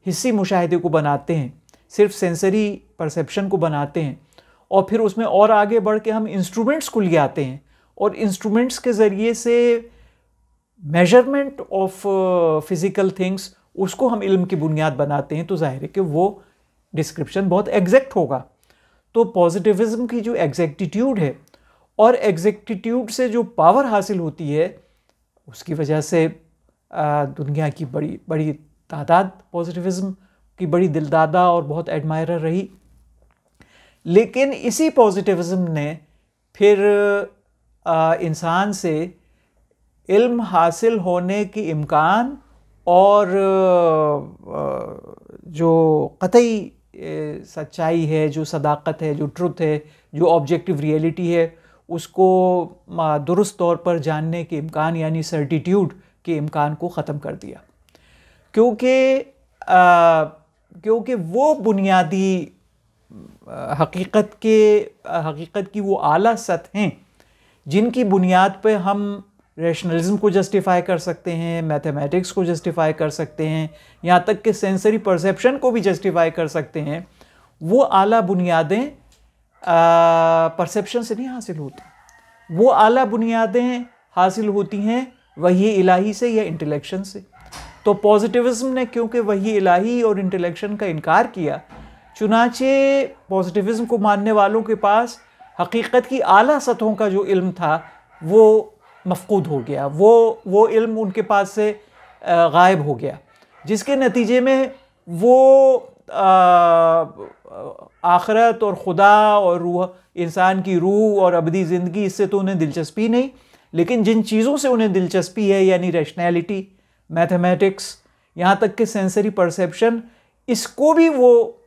हिस्सी मुशाहिदे को बनाते हैं, सिर्फ सेंसरी परसेप्शन को बनाते हैं और फिर उसमें और आगे बढ़ के हम इंस्ट्रूमेंट्स को ले आते हैं और इंस्ट्रूमेंट्स के ज़रिए से मेजरमेंट ऑफ फिज़िकल थिंग्स उसको हम इल्म की बुनियाद बनाते हैं, तो ज़ाहिर है कि वो डिस्क्रिप्शन बहुत एग्जैक्ट होगा। तो पॉजिटिविज्म की जो एग्जैक्टिट्यूड है और एग्जैक्टिट्यूड से जो पावर हासिल होती है, उसकी वजह से दुनिया की बड़ी बड़ी तादाद पॉजिटिविज्म की बड़ी दिलदादा और बहुत एडमायरर रही। लेकिन इसी पॉजिटिविज्म ने फिर इंसान से इल्म हासिल होने की इम्कान और जो कतई सच्चाई है, जो सदाकत है, जो ट्रुथ है, जो ऑब्जेक्टिव रियलिटी है, उसको दुरुस्त तौर पर जानने के इम्कान यानी सर्टिट्यूड के इम्कान को ख़त्म कर दिया। क्योंकि वो बुनियादी हकीकत की वो आला सतहें जिनकी बुनियाद पे हम रैशनलिज्म को जस्टिफाई कर सकते हैं, मैथमेटिक्स को जस्टिफाई कर सकते हैं, यहाँ तक कि सेंसरी परसेप्शन को भी जस्टिफाई कर सकते हैं, वो आला बुनियादें परसेप्शन से नहीं हासिल होती। वो आला बुनियादें हासिल होती हैं वही इलाही से या इंटेलेक्शन से। तो पॉजिटिविज्म ने क्योंकि वही इलाही और इंटेलेक्शन का इनकार किया, चुनाचे पॉजिटिविज्म को मानने वालों के पास हकीकत की आला सतहों का जो इल्म था वो मफकूद हो गया, वो इल्म उनके पास से गायब हो गया, जिसके नतीजे में वो आखिरत और खुदा और रूह, इंसान की रूह और अबदी ज़िंदगी, इससे तो उन्हें दिलचस्पी नहीं। लेकिन जिन चीज़ों से उन्हें दिलचस्पी है यानी रैशनैलिटी, मैथमेटिक्स, यहाँ तक कि सेंसरी परसेप्शन, इसको भी वो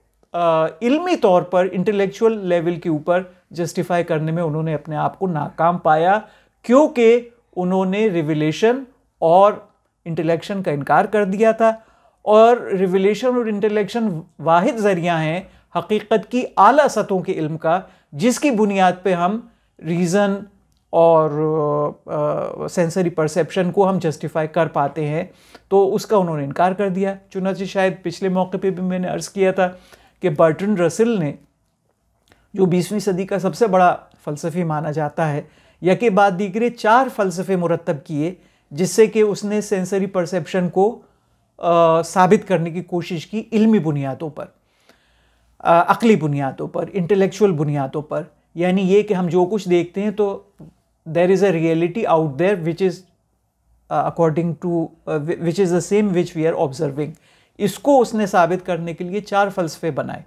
इल्मी तौर पर इंटेलेक्चुअल लेवल के ऊपर जस्टिफाई करने में उन्होंने अपने आप को नाकाम पाया, क्योंकि उन्होंने रिविलेशन और इंटेलेक्शन का इनकार कर दिया था। और रिविलेशन और इंटेलेक्शन वाहिद ज़रिया हैं हकीकत की आला सतहों के इल्म का, जिसकी बुनियाद पे हम रीज़न और सेंसरी परसेप्शन को हम जस्टिफाई कर पाते हैं। तो उसका उन्होंने इनकार कर दिया। चुनांचे शायद पिछले मौके पे भी मैंने अर्ज़ किया था कि बर्ट्रैंड रसेल ने, जो 20वीं सदी का सबसे बड़ा फ़लसफ़ी माना जाता है, या के बाद दीगरे 4 फ़लसफ़े मुरतब किए जिससे कि उसने सेंसरी परसेप्शन को साबित करने की कोशिश की इल्मी बुनियादों पर, अक़ली बुनियादों पर, इंटेलेक्चुअल बुनियादों पर। यानी ये कि हम जो कुछ देखते हैं तो there is a reality out there which is according to which is the same which we are observing. इसको उसने साबित करने के लिए 4 फ़लसफ़े बनाए,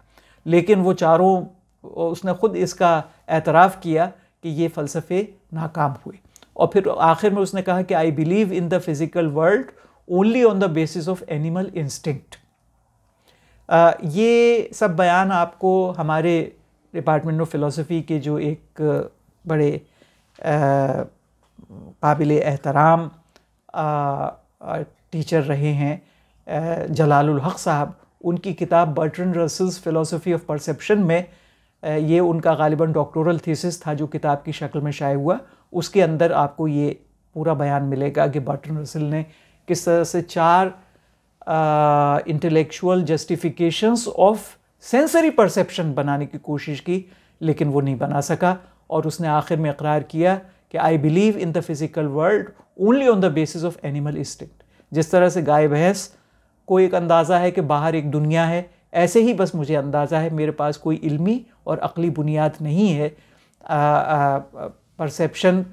लेकिन वो चारों, उसने ख़ुद इसका एतराफ़ किया कि ये फ़लसफ़े नाकाम हुए। और फिर आखिर में उसने कहा कि I believe in the physical world only on the basis of animal instinct. ये सब बयान आपको हमारे डिपार्टमेंट ऑफ फ़िलासफ़ी के जो एक बड़े काबिल एहतराम टीचर रहे हैं जलालुल हक़ साहब, उनकी किताब Bertrand Russell's philosophy of perception में, ये उनका गालिबन डॉक्टोरल थीसिस था जो किताब की शक्ल में शाये हुआ। उसके अंदर आपको ये पूरा बयान मिलेगा कि बर्ट्रैंड रसेल ने किस तरह से 4 intellectual justifications of sensory perception बनाने की कोशिश की, लेकिन वो नहीं बना सका। और उसने आखिर में इकरार किया कि I believe in the physical world only on the basis of animal instinct. जिस तरह से गाय भैंस को एक अंदाज़ा है कि बाहर एक दुनिया है, ऐसे ही बस मुझे अंदाज़ा है मेरे पास कोई इल्मी और अक़ली बुनियाद नहीं है परसेप्शन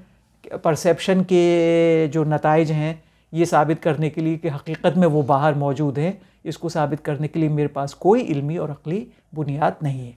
के जो नताइज हैं ये साबित करने के लिए कि हकीकत में वो बाहर मौजूद हैं, इसको साबित करने के लिए मेरे पास कोई इल्मी और अक़ली बुनियाद नहीं है।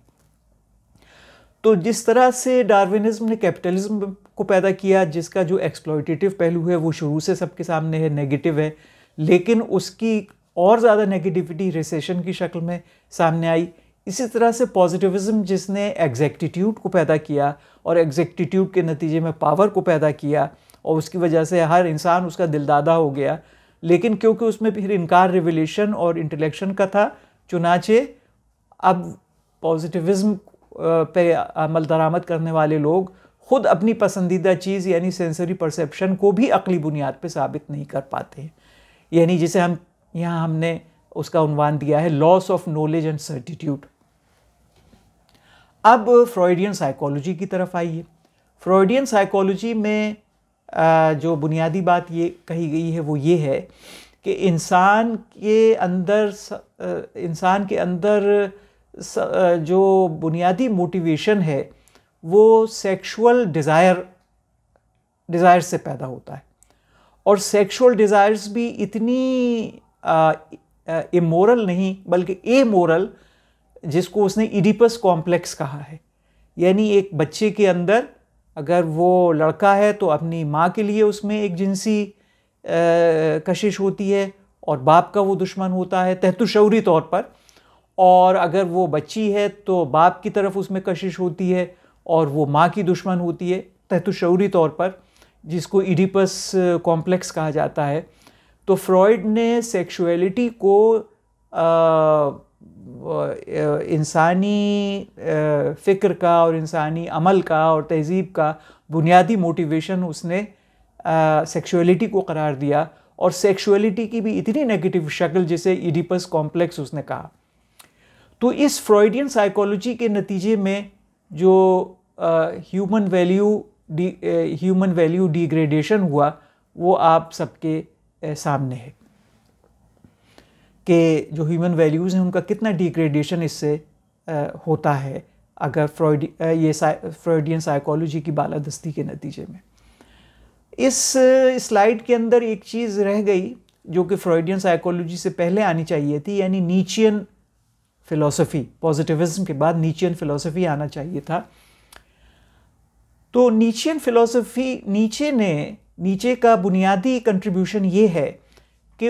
तो जिस तरह से डार्विनिज़्म ने कैपिटलिज़्म को पैदा किया, जिसका जो एक्सप्लॉयटेटिव पहलू है वो शुरू से सबके सामने है, नेगेटिव है, लेकिन उसकी और ज़्यादा नेगेटिविटी रिसेशन की शक्ल में सामने आई। इसी तरह से पॉजिटिविज़्म जिसने एग्जैक्टिट्यूड को पैदा किया और एग्जैक्टिट्यूड के नतीजे में पावर को पैदा किया और उसकी वजह से हर इंसान उसका दिलदादा हो गया, लेकिन क्योंकि उसमें फिर इनकार रिविलेशन और इंटेलेक्शन का था, चुनाचे अब पॉजिटिविज़्म पे अमल दरामद करने वाले लोग ख़ुद अपनी पसंदीदा चीज़ यानी सेंसरी परसेप्शन को भी अक़ली बुनियाद पे साबित नहीं कर पाते हैं। यानी जिसे हम यहाँ हमने उसका उन्वान दिया है loss of knowledge and certitude. अब फ्रॉइडियन साइकोलॉजी की तरफ आइए। फ्रॉइडियन साइकोलॉजी में जो बुनियादी बात ये कही गई है वो ये है कि इंसान के अंदर जो बुनियादी मोटिवेशन है वो सेक्सुअल डिज़ायर से पैदा होता है, और सेक्सुअल डिज़ायर्स भी इतनी इमोरल नहीं बल्कि एमोरल, जिसको उसने इडिपस कॉम्प्लेक्स कहा है। यानी एक बच्चे के अंदर अगर वो लड़का है तो अपनी माँ के लिए उसमें एक जिनसी कशिश होती है और बाप का वो दुश्मन होता है तहत शऊरी तौर पर, और अगर वो बच्ची है तो बाप की तरफ उसमें कशिश होती है और वो माँ की दुश्मन होती है तहत शऊरी तौर पर, जिसको इडिपस कॉम्प्लेक्स कहा जाता है। तो फ्रॉइड ने सेक्सुअलिटी को इंसानी फ़िक्र का और इंसानी अमल का और तहज़ीब का बुनियादी मोटिवेशन उसने सेक्सुअलिटी को करार दिया, और सेक्सुअलिटी की भी इतनी नेगेटिव शक्ल जिसे इडिपस कॉम्प्लेक्स उसने कहा। तो इस फ्रॉइडियन साइकोलॉजी के नतीजे में जो ह्यूमन वैल्यू डिग्रेडेशन हुआ वो आप सबके सामने है कि जो ह्यूमन वैल्यूज़ हैं उनका कितना डिग्रेडेशन इससे होता है अगर फ्रॉइडियन साइकोलॉजी की बालादस्ती के नतीजे में। इस स्लाइड के अंदर एक चीज़ रह गई जो कि फ्रॉइडियन साइकोलॉजी से पहले आनी चाहिए थी, यानी नीचियन फ़िलॉसफी। पॉजिटिविज्म के बाद नीचियन फ़िलॉसफी आना चाहिए था। तो नीचियन फ़िलॉसफी, नीचे का बुनियादी कंट्रीब्यूशन ये है कि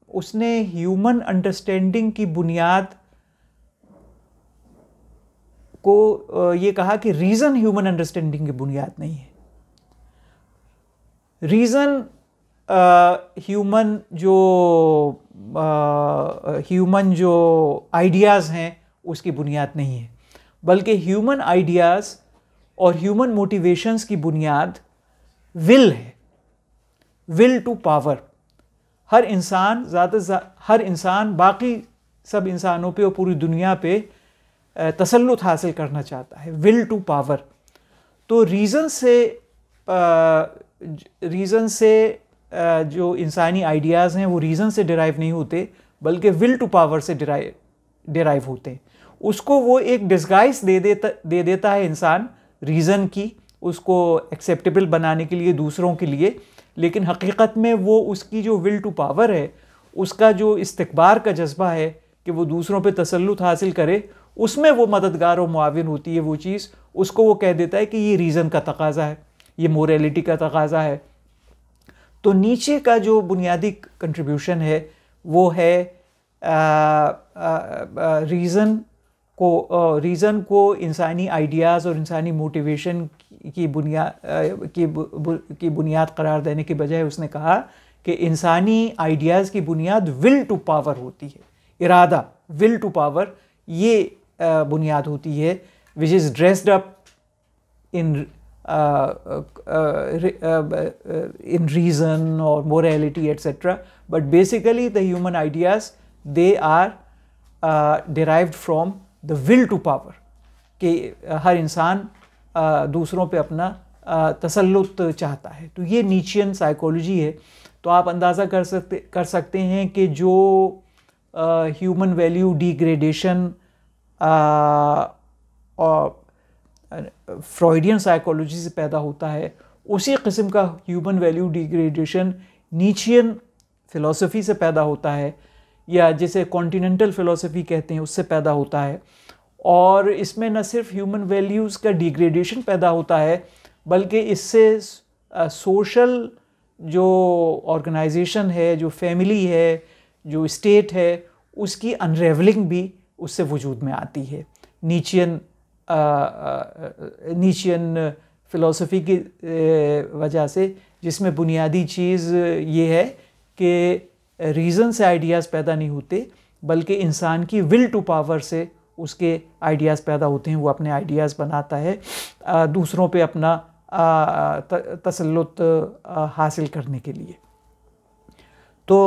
उसने ह्यूमन अंडरस्टैंडिंग की बुनियाद को ये कहा कि रीज़न ह्यूमन अंडरस्टैंडिंग की बुनियाद नहीं है। रीज़न ह्यूमन जो आइडियाज़ हैं उसकी बुनियाद नहीं है, बल्कि ह्यूमन आइडियाज़ और ह्यूमन मोटिवेशंस की बुनियाद विल है, विल टू पावर। हर इंसान बाकी सब इंसानों पे और पूरी दुनिया पे तसल्लुत हासिल करना चाहता है, विल टू पावर। तो रीज़न से जो इंसानी आइडियाज़ हैं वो रीज़न से डिराइव नहीं होते बल्कि विल टू पावर से डिराइव होते हैं। उसको वो एक डिस्गाइज दे देता है इंसान रीज़न की, उसको एक्सेप्टेबल बनाने के लिए दूसरों के लिए, लेकिन हकीकत में वो उसकी जो विल टू पावर है, उसका जो इस्तिकबार का जज्बा है कि वो दूसरों पे तसल्लुत हासिल करे, उसमें वो मददगार और मुआविन होती है वो चीज़। उसको वो कह देता है कि ये रीज़न का तकाज़ा है, ये मोरालिटी का तकाज़ा है। तो नीचे का जो बुनियादी कंट्रीब्यूशन है वो है रीज़न को इंसानी आइडियाज़ और इंसानी मोटिवेशन की बुनियाद करार देने के बजाय उसने कहा कि इंसानी आइडियाज़ की बुनियाद विल टू पावर होती है, इरादा, विल टू पावर, ये बुनियाद होती है, which is dressed up in reason or morality etc. But basically the human ideas, they are derived from the will to power, कि हर इंसान दूसरों पे अपना तसल्लुत चाहता है। तो ये नीचियन साइकोलॉजी है। तो आप अंदाज़ा कर सकते हैं कि जो ह्यूमन वैल्यू डिग्रेडेशन और फ्रॉइडियन साइकोलॉजी से पैदा होता है, उसी किस्म का ह्यूमन वैल्यू डिग्रेडेशन नीचियन फ़िलॉसफी से पैदा होता है, या जिसे कॉन्टिनेंटल फ़िलॉसफी कहते हैं उससे पैदा होता है। और इसमें न सिर्फ ह्यूमन वैल्यूज़ का डिग्रेडेशन पैदा होता है बल्कि इससे सोशल जो ऑर्गेनाइजेशन है, जो फैमिली है, जो स्टेट है, उसकी अनरेवलिंग भी उससे वजूद में आती है नीचियन फ़िलॉसफी की वजह से, जिसमें बुनियादी चीज़ ये है कि रीज़न से आइडियाज़ पैदा नहीं होते बल्कि इंसान की विल टू पावर से उसके आइडियाज़ पैदा होते हैं। वो अपने आइडियाज़ बनाता है दूसरों पे अपना तसल्लुत हासिल करने के लिए। तो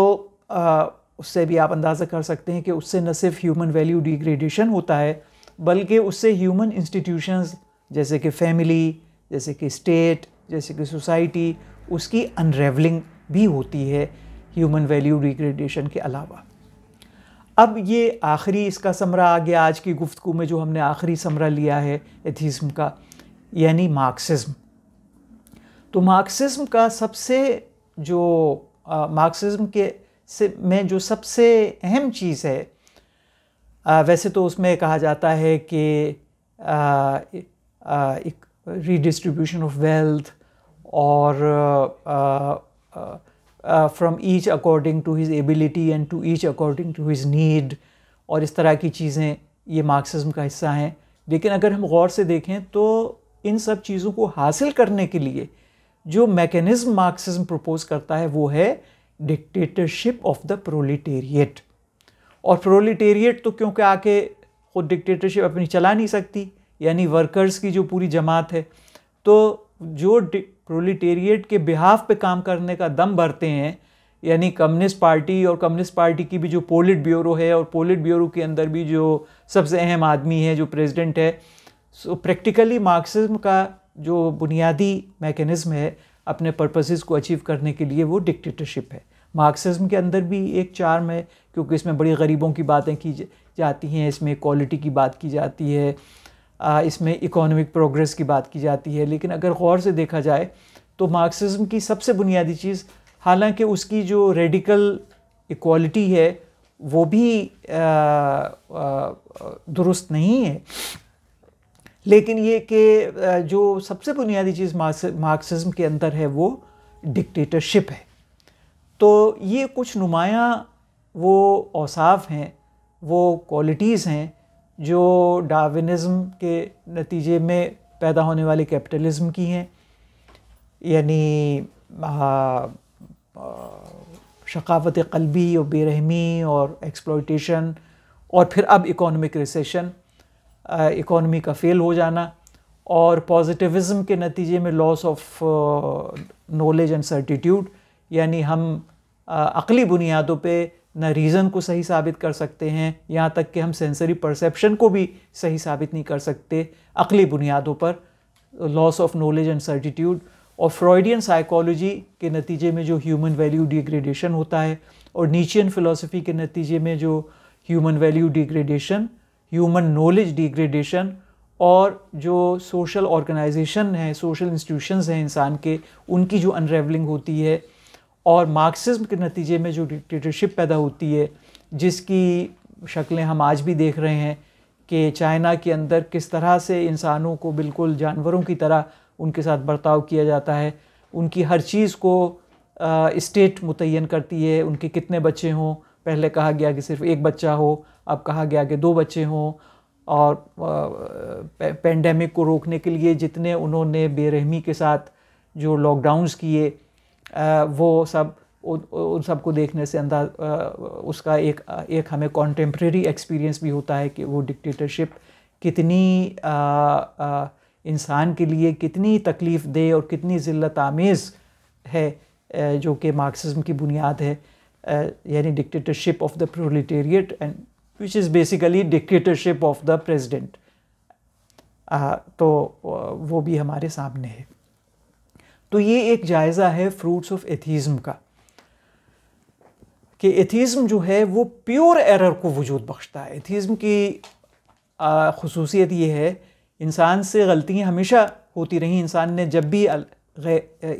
उससे भी आप अंदाज़ा कर सकते हैं कि उससे न सिर्फ ह्यूमन वैल्यू डिग्रेडेशन होता है बल्कि उससे ह्यूमन इंस्टीट्यूशंस जैसे कि फैमिली, जैसे कि स्टेट, जैसे कि सोसाइटी, उसकी अनरेवलिंग भी होती है ह्यूमन वैल्यू डिग्रेडेशन के अलावा। अब ये आखिरी इसका समरा आ गया आज की गुफ्तगू में, जो हमने आखिरी समरा लिया है एथीज़्म का, यानी मार्क्सिज़्म। तो मार्क्सिज़्म का सबसे जो मार्क्सिज़्म के में जो सबसे अहम चीज़ है, वैसे तो उसमें कहा जाता है कि एक रीडिस्ट्रीब्यूशन ऑफ वेल्थ और from each according to his ability and to each according to his need, और इस तरह की चीज़ें ये मार्क्सिज़्म का हिस्सा हैं। लेकिन अगर हम गौर से देखें तो इन सब चीज़ों को हासिल करने के लिए जो मैकेनिज़्म मार्क्सिज़्म प्रपोज करता है वो है डिक्टेटरशिप ऑफ द प्रोलेटेरिएट। और प्रोलेटेरिएट तो क्योंकि आके खुद डिक्टेटरशिप अपनी चला नहीं सकती, यानी वर्कर्स की जो पूरी जमात है, तो जो प्रोलेटेरिएट के बिहाफ पे काम करने का दम भरते हैं, यानी कम्युनिस्ट पार्टी, और कम्युनिस्ट पार्टी की भी जो पोलिट ब्यूरो है, और पोलिट ब्यूरो के अंदर भी जो सबसे अहम आदमी है जो प्रेसिडेंट है, सो प्रैक्टिकली मार्क्सिज्म का जो बुनियादी मैकेनिज़्म है अपने पर्पसेस को अचीव करने के लिए वो डिक्टेटरशिप है। मार्क्सिज्म के अंदर भी एक चार्म है, क्योंकि इसमें बड़ी गरीबों की बातें की जाती हैं, इसमें इक्वालिटी की बात की जाती है, इसमें इकोनॉमिक प्रोग्रेस की बात की जाती है। लेकिन अगर गौर से देखा जाए तो मार्क्सिज्म की सबसे बुनियादी चीज़, हालांकि उसकी जो रेडिकल इक्वालिटी है वो भी दुरुस्त नहीं है, लेकिन ये कि जो सबसे बुनियादी चीज़ मार्क्सिज्म के अंदर है वो डिक्टेटरशिप है। तो ये कुछ नुमायाँ वो औसाफ हैं, वो क्वालिटीज़ हैं जो डार्विनिज़्म के नतीजे में पैदा होने वाले कैपिटलिज़्म की हैं, यानी शकावत क़ल्बी और बेरहमी और एक्सप्लॉयटेशन, और फिर अब इकोनॉमिक रिसेशन, इकोनॉमी का फेल हो जाना, और पॉजिटिविज़्म के नतीजे में loss of knowledge and certitude, यानी हम अक़ली बुनियादों पे न रीज़न को सही साबित कर सकते हैं, यहाँ तक कि हम सेंसरी परसेप्शन को भी सही साबित नहीं कर सकते अक़ली बुनियादों पर, loss of knowledge and certitude. और फ्रॉइडियन साइकोलॉजी के नतीजे में जो ह्यूमन वैल्यू डिग्रेडेशन होता है, और नीचियन फ़िलासफ़ी के नतीजे में जो human value degradation, human knowledge degradation, और जो सोशल ऑर्गेनाइजेशन है, सोशल इंस्टीट्यूशंस हैं इंसान के, उनकी जो अनरेवलिंग होती है, और मार्क्सिज्म के नतीजे में जो डिक्टेटरशिप पैदा होती है, जिसकी शक्लें हम आज भी देख रहे हैं कि चाइना के अंदर किस तरह से इंसानों को बिल्कुल जानवरों की तरह उनके साथ बर्ताव किया जाता है, उनकी हर चीज़ को स्टेट मुतय्यन करती है, उनके कितने बच्चे हों, पहले कहा गया कि सिर्फ एक बच्चा हो, अब कहा गया कि 2 बच्चे हों, और पेंडेमिक को रोकने के लिए जितने उन्होंने बेरहमी के साथ जो लॉकडाउन्स किए, वो सब उन सब को देखने से उसका एक हमें कॉन्टेम्प्रेरी एक्सपीरियंस भी होता है कि वो डिक्टेटरशिप कितनी इंसान के लिए कितनी तकलीफ़ दे और कितनी ज़िल्लत आमेज़ है, जो कि मार्क्सिज्म की बुनियाद है, यानी dictatorship of the proletariat, and which is basically dictatorship of the president. तो वो भी हमारे सामने है। तो ये एक जायज़ा है फ्रूट्स ऑफ एथीज़्म का, कि एथीज़्म जो है वो प्योर एरर को वजूद बख्शता है। एथीज़्म की ख़ुसूसियत ये है, इंसान से गलतियाँ हमेशा होती रहीं, इंसान ने जब भी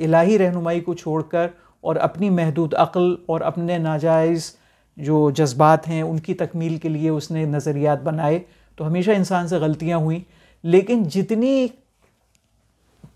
इलाही रहनुमाई को छोड़कर और अपनी महदूद अक़ल और अपने नाजायज़ जो जज्बात हैं उनकी तकमील के लिए उसने नज़रियात बनाए, तो हमेशा इंसान से गलतियाँ हुई। लेकिन जितनी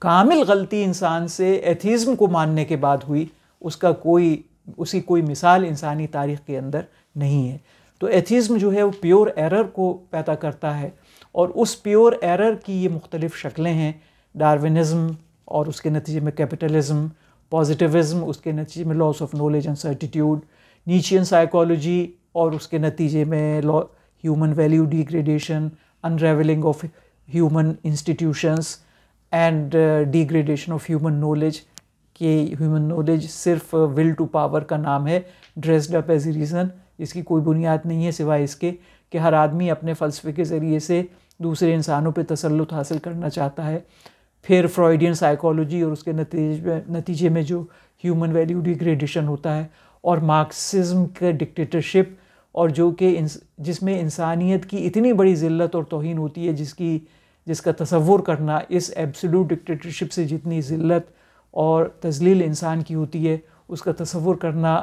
कामिल गलती इंसान से एथीज़्म को मानने के बाद हुई, उसकी कोई मिसाल इंसानी तारीख़ के अंदर नहीं है। तो एथीज़्म जो है वो प्योर एरर को पैदा करता है, और उस प्योर एरर की ये मुख्तलिफ़ शक्लें हैं, डार्विनिज़्म और उसके नतीजे में कैपिटलिज़्म, पॉजिटिविज़्म उसके नतीजे में loss of knowledge and certitude, Nietzschean psychology और उसके नतीजे में human value degradation, unravelling of human institutions and degradation of human knowledge, कि ह्यूमन नॉलेज सिर्फ विल टू पावर का नाम है, dressed up as a reason, इसकी कोई बुनियाद नहीं है सिवाय इसके कि हर आदमी अपने फ़लसफ़े के ज़रिए से दूसरे इंसानों पे तसल्लुत हासिल करना चाहता है। फिर फ्रॉइडियन साइकोलॉजी और उसके नतीजे में जो ह्यूमन वैल्यू डिग्रेडेशन होता है, और मार्क्सिज्म के डिक्टेटरशिप और जो कि जिसमें इंसानियत की इतनी बड़ी ज़िल्लत और तौहीन होती है, जिसका तसव्वुर करना इस एब्सोल्यूट डिक्टेटरशिप से जितनी ज़िल्लत और तज़लील इंसान की होती है उसका तसव्वुर करना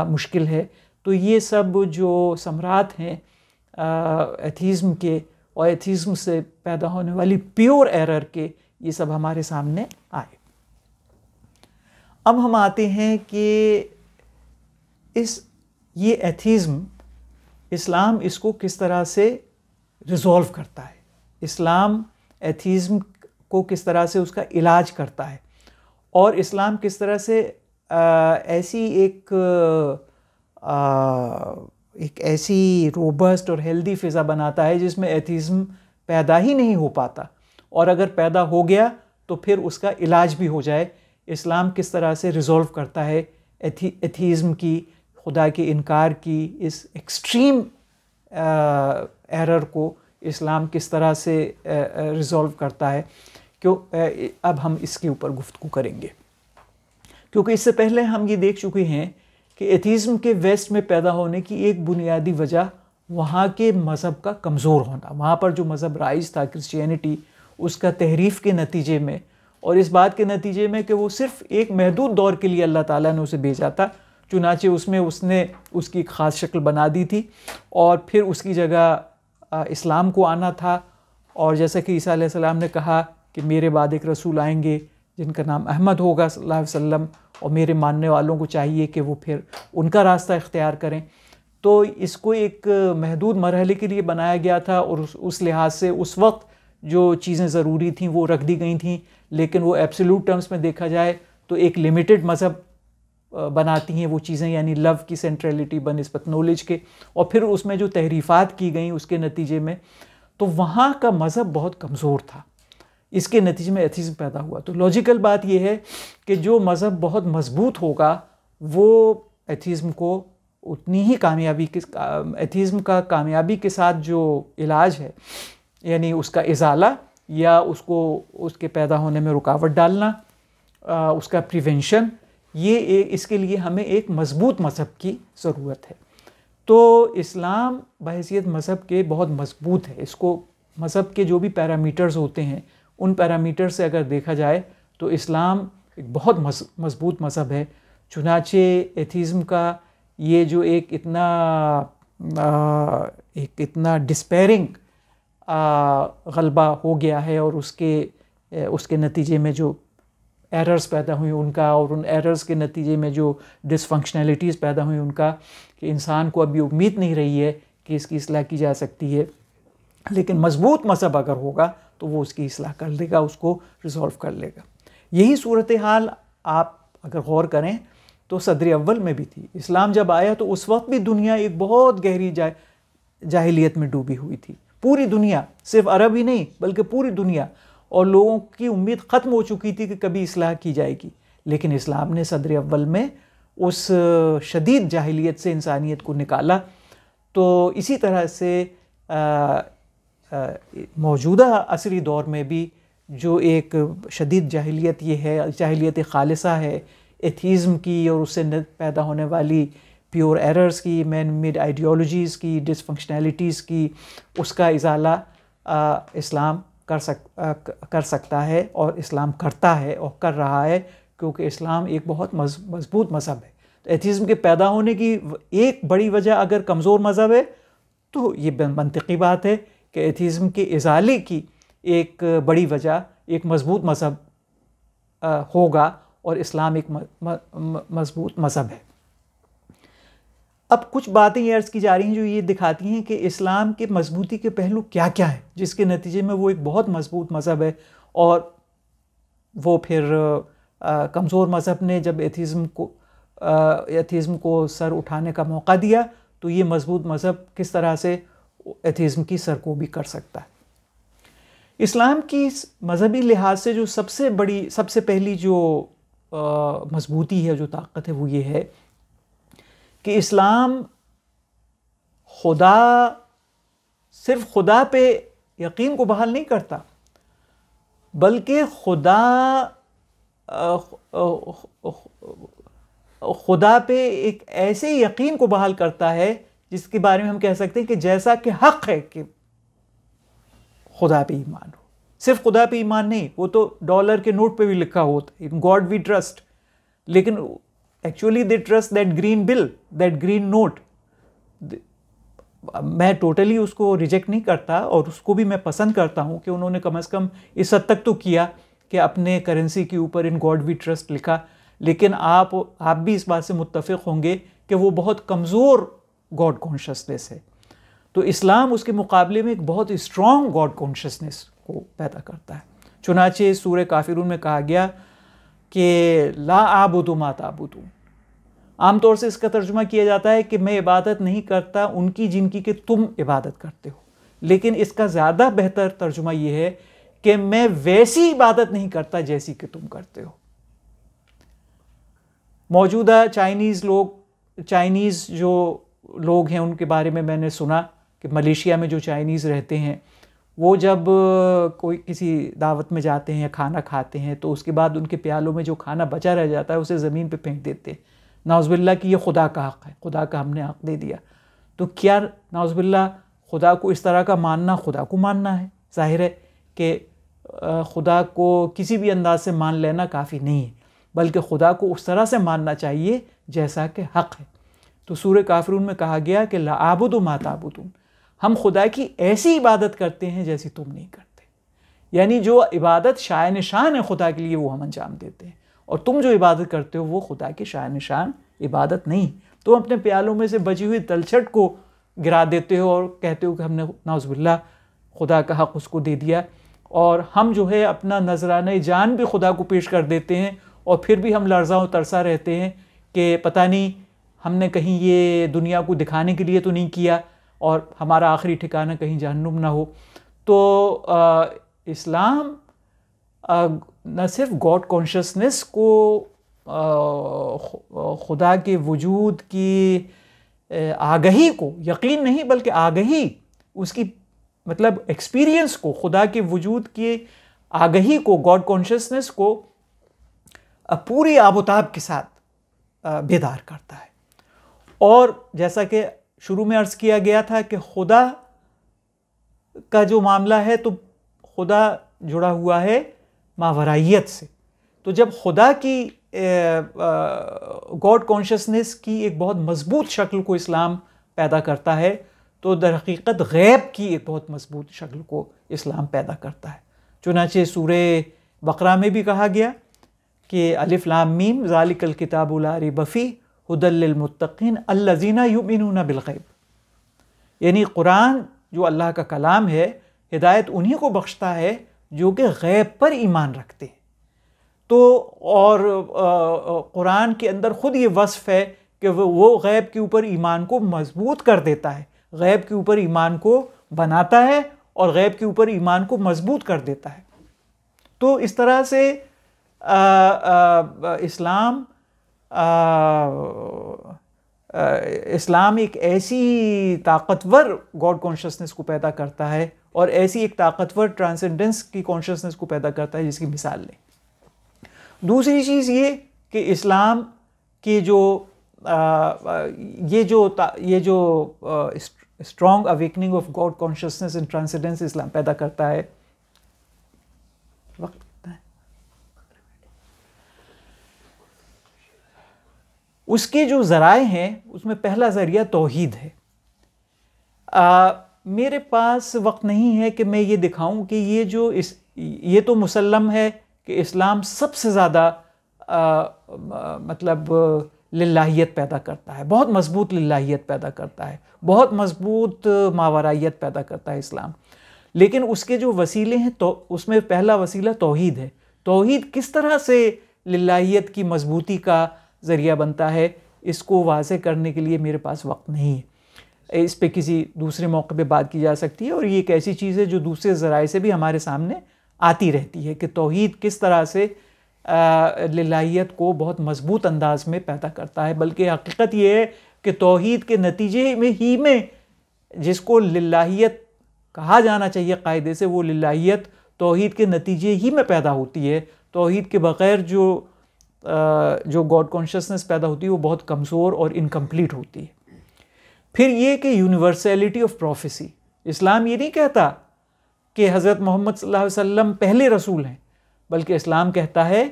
मुश्किल है। तो ये सब जो सम्राट हैं एथीज़्म के और एथीज़्म से पैदा होने वाली प्योर एरर के, ये सब हमारे सामने आए। अब हम आते हैं कि ये एथीज़्म, इस्लाम इसको किस तरह से रिज़ॉल्व करता है, इस्लाम एथीज़्म को किस तरह से उसका इलाज करता है, और इस्लाम किस तरह से ऐसी एक ऐसी रोबस्ट और हेल्दी फ़िज़ा बनाता है जिसमें एथीज़्म पैदा ही नहीं हो पाता, और अगर पैदा हो गया तो फिर उसका इलाज भी हो जाए। इस्लाम किस तरह से रिज़ॉल्व करता है एथीज़्म की, खुदा के इनकार की इस एक्सट्रीम एरर को इस्लाम किस तरह से रिज़ॉल्व करता है, अब हम इसके ऊपर गुफ्तगू करेंगे। क्योंकि इससे पहले हम ये देख चुके हैं कि एथीज़्म के वेस्ट में पैदा होने की एक बुनियादी वजह वहाँ के मज़हब का कमज़ोर होना, वहाँ पर जो मज़हब राइज था क्रिश्चियनिटी, उसका तहरीफ़ के नतीजे में, और इस बात के नतीजे में कि वो सिर्फ़ एक महदूद दौर के लिए अल्लाह ताला ने उसे भेजा था, चुनाचे उसने उसकी ख़ास शक्ल बना दी थी, और फिर उसकी जगह इस्लाम को आना था। और जैसा कि ईसा अलैहिस्सलाम ने कहा कि मेरे बाद एक रसूल आएंगे जिनका नाम अहमद होगा सल्लल्लाहु अलैहि वसल्लम, और मेरे मानने वालों को चाहिए कि वो फिर उनका रास्ता इख्तियार करें। तो इसको एक महदूद मरहले के लिए बनाया गया था, और उस लिहाज से उस वक्त जो चीज़ें ज़रूरी थीं वो रख दी गई थीं, लेकिन वो एब्सोल्यूट टर्म्स में देखा जाए तो एक लिमिटेड मज़हब बनाती हैं वो चीज़ें, यानी लव की सेंट्रलिटी बनिस्बत नॉलेज के, और फिर उसमें जो तहरीफ़ात की गई उसके नतीजे में, तो वहाँ का मज़हब बहुत कमज़ोर था। इसके नतीजे में एथीज़्म पैदा हुआ। तो लॉजिकल बात यह है कि जो मज़हब बहुत मजबूत होगा वो एथीज़्म को उतनी ही एथीज़्म का कामयाबी के साथ जो इलाज है, यानी उसका इज़ाला या उसके पैदा होने में रुकावट डालना, उसका प्रिवेंशन, इसके लिए हमें एक मजबूत मज़हब की ज़रूरत है। तो इस्लाम बहैसियत मज़हब के बहुत मजबूत है। इसको मज़हब के जो भी पैरामीटर्स होते हैं उन पैरामीटर से अगर देखा जाए तो इस्लाम एक बहुत मजबूत मज़हब है। चुनाचे एथीज़्म का ये जो एक इतना डिस्पेयरिंग गलबा हो गया है, और उसके नतीजे में जो एरर्स पैदा हुई उनका, और उन एरर्स के नतीजे में जो डिसफंक्शनैलिटीज़ पैदा हुई उनका, कि इंसान को अभी उम्मीद नहीं रही है कि इसकी इस्लाह की जा सकती है। लेकिन मजबूत मज़हब अगर होगा तो वो उसकी इस्लाह कर लेगा, उसको रिज़ॉल्व कर लेगा। यही सूरत हाल आप अगर गौर करें तो सदर अव्वल में भी थी। इस्लाम जब आया तो उस वक्त भी दुनिया एक बहुत गहरी जाहिलियत में डूबी हुई थी। पूरी दुनिया, सिर्फ अरब ही नहीं बल्कि पूरी दुनिया, और लोगों की उम्मीद ख़त्म हो चुकी थी कि कभी इस्लाह की जाएगी। लेकिन इस्लाम ने सदर अव्वल में उस शदीद जाहिलियत से इंसानियत को निकाला। तो इसी तरह से मौजूदा असरी दौर में भी जो एक शदीद जाहिलियत ये है, जाहिलियत खालिसा है एथीज़्म की, और उससे पैदा होने वाली प्योर एरर्स की, मैन मेड आइडियोलॉजीज़ की, डिसफंक्शनैलिटीज़ की, उसका इज़ाला इस्लाम कर सकता है, और इस्लाम करता है और कर रहा है, क्योंकि इस्लाम एक बहुत मजबूत मज़हब है। तो एथीज़्म के पैदा होने की एक बड़ी वजह अगर कमज़ोर मज़हब है तो ये मंतिकी बात है कि एथीज़्म के इज़ाले की एक बड़ी वजह एक मजबूत मज़हब होगा, और इस्लाम एक मजबूत मज़हब है। अब कुछ बातें ये अर्ज़ की जा रही हैं जो ये दिखाती हैं कि इस्लाम के मजबूती के पहलू क्या क्या है, जिसके नतीजे में वो एक बहुत मजबूत मज़हब है। और वो फिर कमज़ोर मज़हब ने जब एथीज़्म को सर उठाने का मौका दिया तो ये मजबूत मज़हब किस तरह से एथीज़्म की सरकोबी कर सकता है। इस्लाम की मजहबी लिहाज से जो सबसे पहली जो मजबूती है, जो ताकत है, वो ये है कि इस्लाम सिर्फ खुदा पे यकीन को बहाल नहीं करता, बल्कि खुदा पे एक ऐसे यकीन को बहाल करता है जिसके बारे में हम कह सकते हैं कि जैसा कि हक है कि खुदा पे ईमान हो। सिर्फ खुदा पे ईमान नहीं, वो तो डॉलर के नोट पे भी लिखा होता है, इन गॉड वी ट्रस्ट, लेकिन actually they trust that green bill, that green note. मैं टोटली उसको रिजेक्ट नहीं करता और उसको भी मैं पसंद करता हूँ कि उन्होंने कम से कम इस हद तक तो किया कि अपने करेंसी के ऊपर इन गॉड वी ट्रस्ट लिखा। लेकिन आप भी इस बात से मुत्तफिक होंगे कि वो बहुत कमज़ोर गॉड कॉन्शियसनेस है। तो इस्लाम उसके मुकाबले में एक बहुत स्ट्रॉन्ग गॉड कॉन्शियसनेस को पैदा करता है। चुनाचे सूरह काफिरून में कहा गया कि ला आबुदु मा ताबुदून। आमतौर से इसका तर्जुमा किया जाता है कि मैं इबादत नहीं करता उनकी जिनकी कि तुम इबादत करते हो, लेकिन इसका ज़्यादा बेहतर तर्जुमा यह है कि मैं वैसी इबादत नहीं करता जैसी कि तुम करते हो। मौजूदा चाइनीज़ जो लोग हैं उनके बारे में मैंने सुना कि मलेशिया में जो चाइनीज़ रहते हैं वो जब कोई किसी दावत में जाते हैं या खाना खाते हैं तो उसके बाद उनके प्यालों में जो खाना बचा रह जाता है उसे ज़मीन पे फेंक देते हैं, नाउज़ुबिल्लाह कि ये खुदा का हक़ है, खुदा का हमने हक़ दे दिया। तो क्या नाउज़ुबिल्लाह खुदा को इस तरह का मानना खुदा को मानना है? ज़ाहिर है कि खुदा को किसी भी अंदाज से मान लेना काफ़ी नहीं है, बल्कि खुदा को उस तरह से मानना चाहिए जैसा कि हक़ है। तो सूरह काफिरून में कहा गया कि ला आबुदु मा ताबुदून, हम खुदा की ऐसी इबादत करते हैं जैसी तुम नहीं करते। यानी जो इबादत शान निशान है खुदा के लिए वो हम अंजाम देते हैं, और तुम जो इबादत करते हो वो खुदा की शान निशान इबादत नहीं। तुम अपने प्यालों में से बची हुई तलछट को गिरा देते हो और कहते हो कि हमने नाउज़ुबिल्लाह खुदा का हक़ उसको दे दिया, और हम जो है अपना नजराने जान भी खुदा को पेश कर देते हैं, और फिर भी हम लर्ज़ा और तरसा रहते हैं कि पता नहीं हमने कहीं ये दुनिया को दिखाने के लिए तो नहीं किया और हमारा आखिरी ठिकाना कहीं जहन्नुम ना हो। तो इस्लाम न सिर्फ गॉड कॉन्शियसनेस को, खुदा के वजूद की आगही को, यकीन नहीं बल्कि आगही, उसकी मतलब एक्सपीरियंस को, खुदा के वजूद की आगही को, गॉड कॉन्शियसनेस को पूरी आबोताब के साथ बेदार करता है। और जैसा कि शुरू में अर्ज़ किया गया था कि खुदा का जो मामला है तो खुदा जुड़ा हुआ है मावराइयत से। तो जब खुदा की गॉड कॉन्शियसनेस की एक बहुत मजबूत शक्ल को इस्लाम पैदा करता है, तो दर हकीकत गैब की एक बहुत मजबूत शक्ल को इस्लाम पैदा करता है। चुनाचे सूरह बकरा में भी कहा गया कि अलिफ लाम मीम ज़ालिकल किताबु ला रैब फ़ीह हुदल लिल मुत्तक़ीन अल्लज़ीना युमिनूना बिल ग़ैब। यानी कुरान जो अल्लाह का कलाम है, हिदायत उन्हीं को बख्शता है जो कि गैब पर ईमान रखते हैं। तो और कुरान के अंदर ख़ुद ये वस्फ़ है कि वो गैब के ऊपर ईमान को मजबूत कर देता है, गैब के ऊपर ईमान को बनाता है और गैब के ऊपर ईमान को मजबूत कर देता है। तो इस तरह से इस्लाम एक ऐसी ताकतवर गॉड कॉन्शियसनेस को पैदा करता है और ऐसी एक ताकतवर ट्रांसेंडेंस की कॉन्शियसनेस को पैदा करता है जिसकी मिसाल लें। दूसरी चीज़ ये कि इस्लाम की ये जो strong awakening of God consciousness and transcendence Islam पैदा करता है, वक्त उसके जो ज़राए हैं उसमें पहला ज़रिया तौहीद है। मेरे पास वक्त नहीं है कि मैं ये दिखाऊं कि ये तो मुसल्लम है कि इस्लाम सबसे ज़्यादा मतलब लिल्लाहियत पैदा करता है, बहुत मजबूत लिल्लाहियत पैदा करता है, बहुत मजबूत मावराइयत पैदा करता है इस्लाम। लेकिन उसके जो वसीले हैं तो उसमें पहला वसीला तौहीद है। तौहीद किस तरह से लिल्लाहियत की मजबूती का ज़रिया बनता है, इसको वाज़े करने के लिए मेरे पास वक्त नहीं है। इस पे किसी दूसरे मौके पे बात की जा सकती है, और ये एक ऐसी चीज़ है जो दूसरे ज़राए से भी हमारे सामने आती रहती है कि तौहीद किस तरह से लिल्लाहियत को बहुत मजबूत अंदाज में पैदा करता है। बल्कि हकीकत ये है कि तौहीद के नतीजे में जिसको लिल्लाहियत कहा जाना चाहिए कायदे से, वो लिल्लाहियत तौहीद के नतीजे ही में पैदा होती है। तौहीद के बग़ैर जो जो गॉड कॉन्शियसनेस पैदा होती है वो बहुत कमज़ोर और इनकम्प्लीट होती है। फिर ये कि यूनिवर्सैलिटी ऑफ प्रोफेसी, इस्लाम ये नहीं कहता कि हज़रत मोहम्मद सल्लल्लाहु अलैहि वसल्लम पहले रसूल हैं, बल्कि इस्लाम कहता है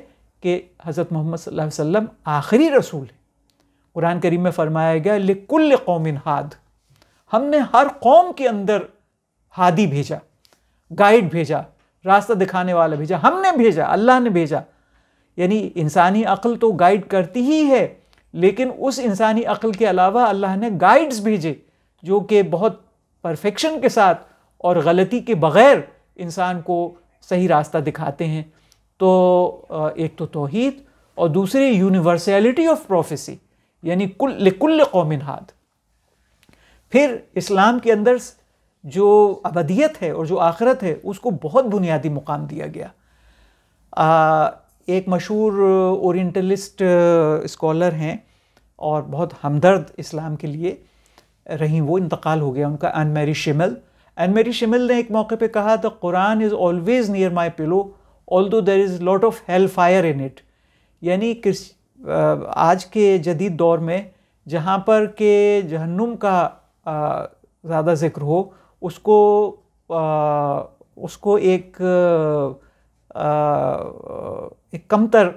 कि हज़रत मोहम्मद सल्लल्लाहु अलैहि वसल्लम आखिरी रसूल हैं। कुरान करीम में फरमाया गया लिकुल्ल कौमिन हाद, हमने हर कौम के अंदर हादी भेजा, गाइड भेजा, रास्ता दिखाने वाला भेजा, हमने भेजा, अल्लाह ने भेजा। यानी इंसानी अक्ल तो गाइड करती ही है, लेकिन उस इंसानी अक्ल के अलावा अल्लाह ने गाइड्स भेजे जो कि बहुत परफेक्शन के साथ और गलती के बग़ैर इंसान को सही रास्ता दिखाते हैं। तो एक तो तौहीद और दूसरी यूनिवर्सैलिटी ऑफ प्रोफेसी, यानी लिकुल्ल कौमिन हाद। फिर इस्लाम के अंदर जो अबदियत है और जो आखिरत है उसको बहुत बुनियादी मुकाम दिया गया। एक मशहूर ओरिएंटलिस्ट स्कॉलर हैं और बहुत हमदर्द इस्लाम के लिए रही, वो इंतकाल हो गया उनका, Anne Marie Schimmel. Anne Marie Schimmel ने एक मौके पे कहा the Quran is always near my pillow although there is lot of hell fire in it. यानी आज के जदीद दौर में जहाँ पर के जहन्नुम का ज़्यादा ज़िक्र हो, उसको एक कमतर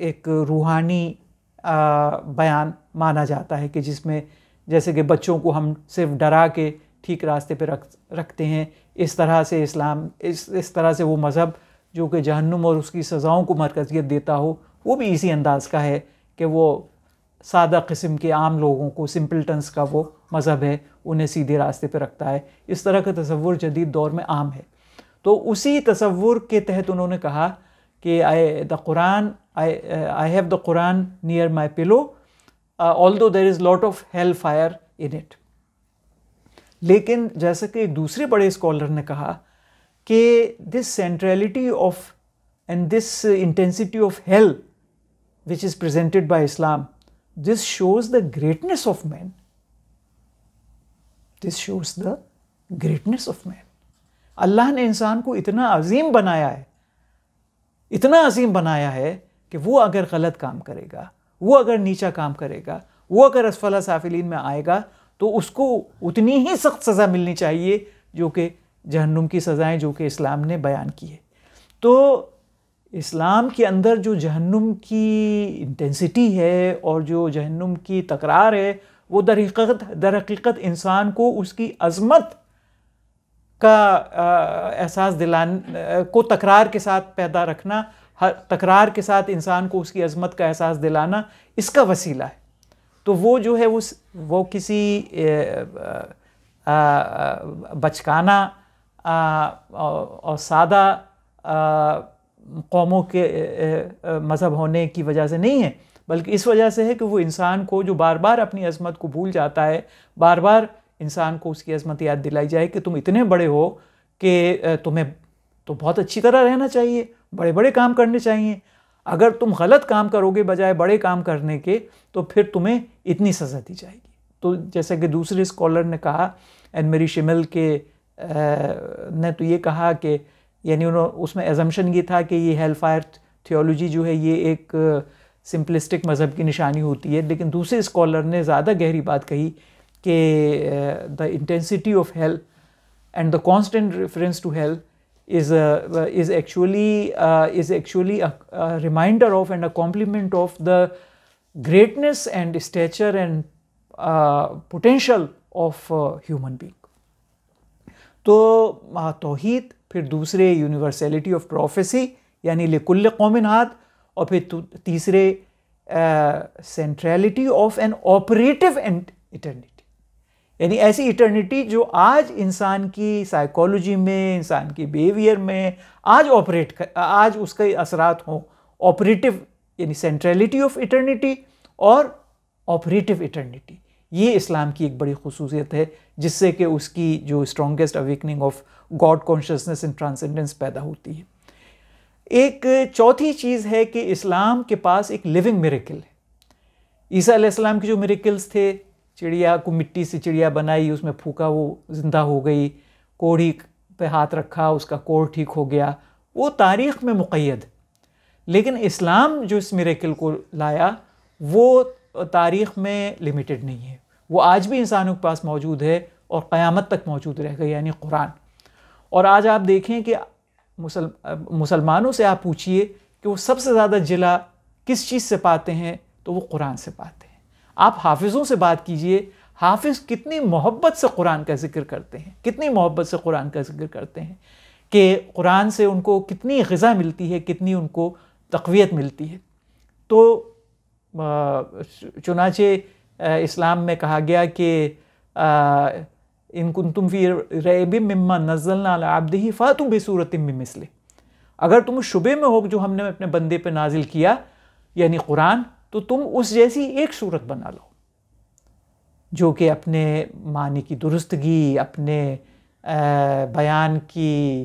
एक रूहानी बयान माना जाता है कि जिसमें जैसे कि बच्चों को हम सिर्फ डरा के ठीक रास्ते पे रखते हैं, इस तरह से इस्लाम इस तरह से वो मज़हब जो कि जहन्नुम और उसकी सज़ाओं को मरकज़ियत देता हो, वो भी इसी अंदाज़ का है कि वो सादा किस्म के आम लोगों को, सिंपलटन्स का वो मज़हब है, उन्हें सीधे रास्ते पे रखता है। इस तरह का तसव्वुर जदीद दौर में आम है। तो उसी तसव्वुर के तहत उन्होंने कहा कि I have the Quran near my pillow although there is lot of hell fire in it. लेकिन जैसे कि दूसरे बड़े स्कॉलर ने कहा कि this centrality of and this intensity of hell which is presented by Islam, this shows the greatness of man. This shows the greatness of man. अल्लाह ने इंसान को इतना अजीम बनाया है, इतना अजीम बनाया है कि वो अगर गलत काम करेगा, वो अगर नीचा काम करेगा, वो अगर असफला साफिलीन में आएगा, तो उसको उतनी ही सख्त सज़ा मिलनी चाहिए जो कि जहन्नुम की सज़ाएं जो कि इस्लाम ने बयान की है। तो इस्लाम के अंदर जो जहन्नुम की इंटेंसिटी है और जो जहन्नुम की तकरार है, वो दर हकीकत इंसान को उसकी अज़मत का एहसास दिलाने को तकरार के साथ पैदा रखना, तकरार के साथ इंसान को उसकी अज़मत का एहसास दिलाना, इसका वसीला है। तो वो जो है वो किसी बचकाना और सादा कौमों के मज़हब होने की वजह से नहीं है, बल्कि इस वजह से है कि वो इंसान को जो बार बार अपनी अज़मत को भूल जाता है, बार बार इंसान को उसकी अज़मत याद दिलाई जाए कि तुम इतने बड़े हो कि तुम्हें तो बहुत अच्छी तरह रहना चाहिए, बड़े बड़े काम करने चाहिए। अगर तुम गलत काम करोगे बजाय बड़े काम करने के, तो फिर तुम्हें इतनी सज़ा दी जाएगी। तो जैसे कि दूसरे स्कॉलर ने कहा, एन मैरी शिमेल के ने तो ये कहा कि यानी उसमें एजम्पशन ये था कि ये हेल फायर थियोलॉजी जो है ये एक सिंपलिस्टिक मज़हब की निशानी होती है। लेकिन दूसरे स्कॉलर ने ज़्यादा गहरी बात कही कि the intensity of hell and the constant reference to hell is actually a reminder of and a complement of the greatness and stature and potential of human being. तो तौहीद, फिर दूसरे यूनिवर्सैलिटी ऑफ प्रोफेसी यानी लिकुल्ल कौमिन हाद, और फिर तीसरे centrality of an operative eternity, यानी ऐसी इटर्निटी जो आज इंसान की साइकोलॉजी में, इंसान की बिहेवियर में आज उसके असरात हों। ऑपरेटिव यानी सेंट्रलिटी ऑफ इटर्निटी और ऑपरेटिव इटर्निटी, ये इस्लाम की एक बड़ी खुसूसियत है, जिससे कि उसकी जो strongest awakening of God consciousness and transcendence पैदा होती है। एक चौथी चीज़ है कि इस्लाम के पास एक लिविंग मिरेकल है। ईसा अलैहिस्सलाम के जो मिरेकल्स थे, चिड़िया को मिट्टी से चिड़िया बनाई, उसमें फूका, वो ज़िंदा हो गई, कोढ़ी पे हाथ रखा, उसका कोढ़ ठीक हो गया, वो तारीख़ में मुक़य्यद। लेकिन इस्लाम जो इस मिरेकल को लाया वो तारीख़ में लिमिटेड नहीं है, वो आज भी इंसानों के पास मौजूद है और क़यामत तक मौजूद रहेगा, यानी कुरान। और आज आप देखें कि मुसलमानों से आप पूछिए कि वो सबसे ज़्यादा जिला किस चीज़ से पाते हैं, तो वो कुरान से पाते हैं। आप हाफिज़ों से बात कीजिए, हाफिज़ कितनी मोहब्बत से कुरान का जिक्र करते हैं, कितनी मोहब्बत से कुरान का जिक्र करते हैं कि कुरान से उनको कितनी ग़िज़ा मिलती है, कितनी उनको तक़वियत मिलती है। तो चुनाचे इस्लाम में कहा गया कि इन कुंतुम फी रैबिम मिम्मा नज़्ज़लना अला अब्दिही फ़ातू बिसूरतिम मिन मिस्लिही, अगर तुम शुबे में हो जो हमने अपने बंदे पे नाजिल किया यानी कुरान, तो तुम उस जैसी एक सूरत बना लो जो कि अपने मानी की दुरुस्तगी, अपने बयान की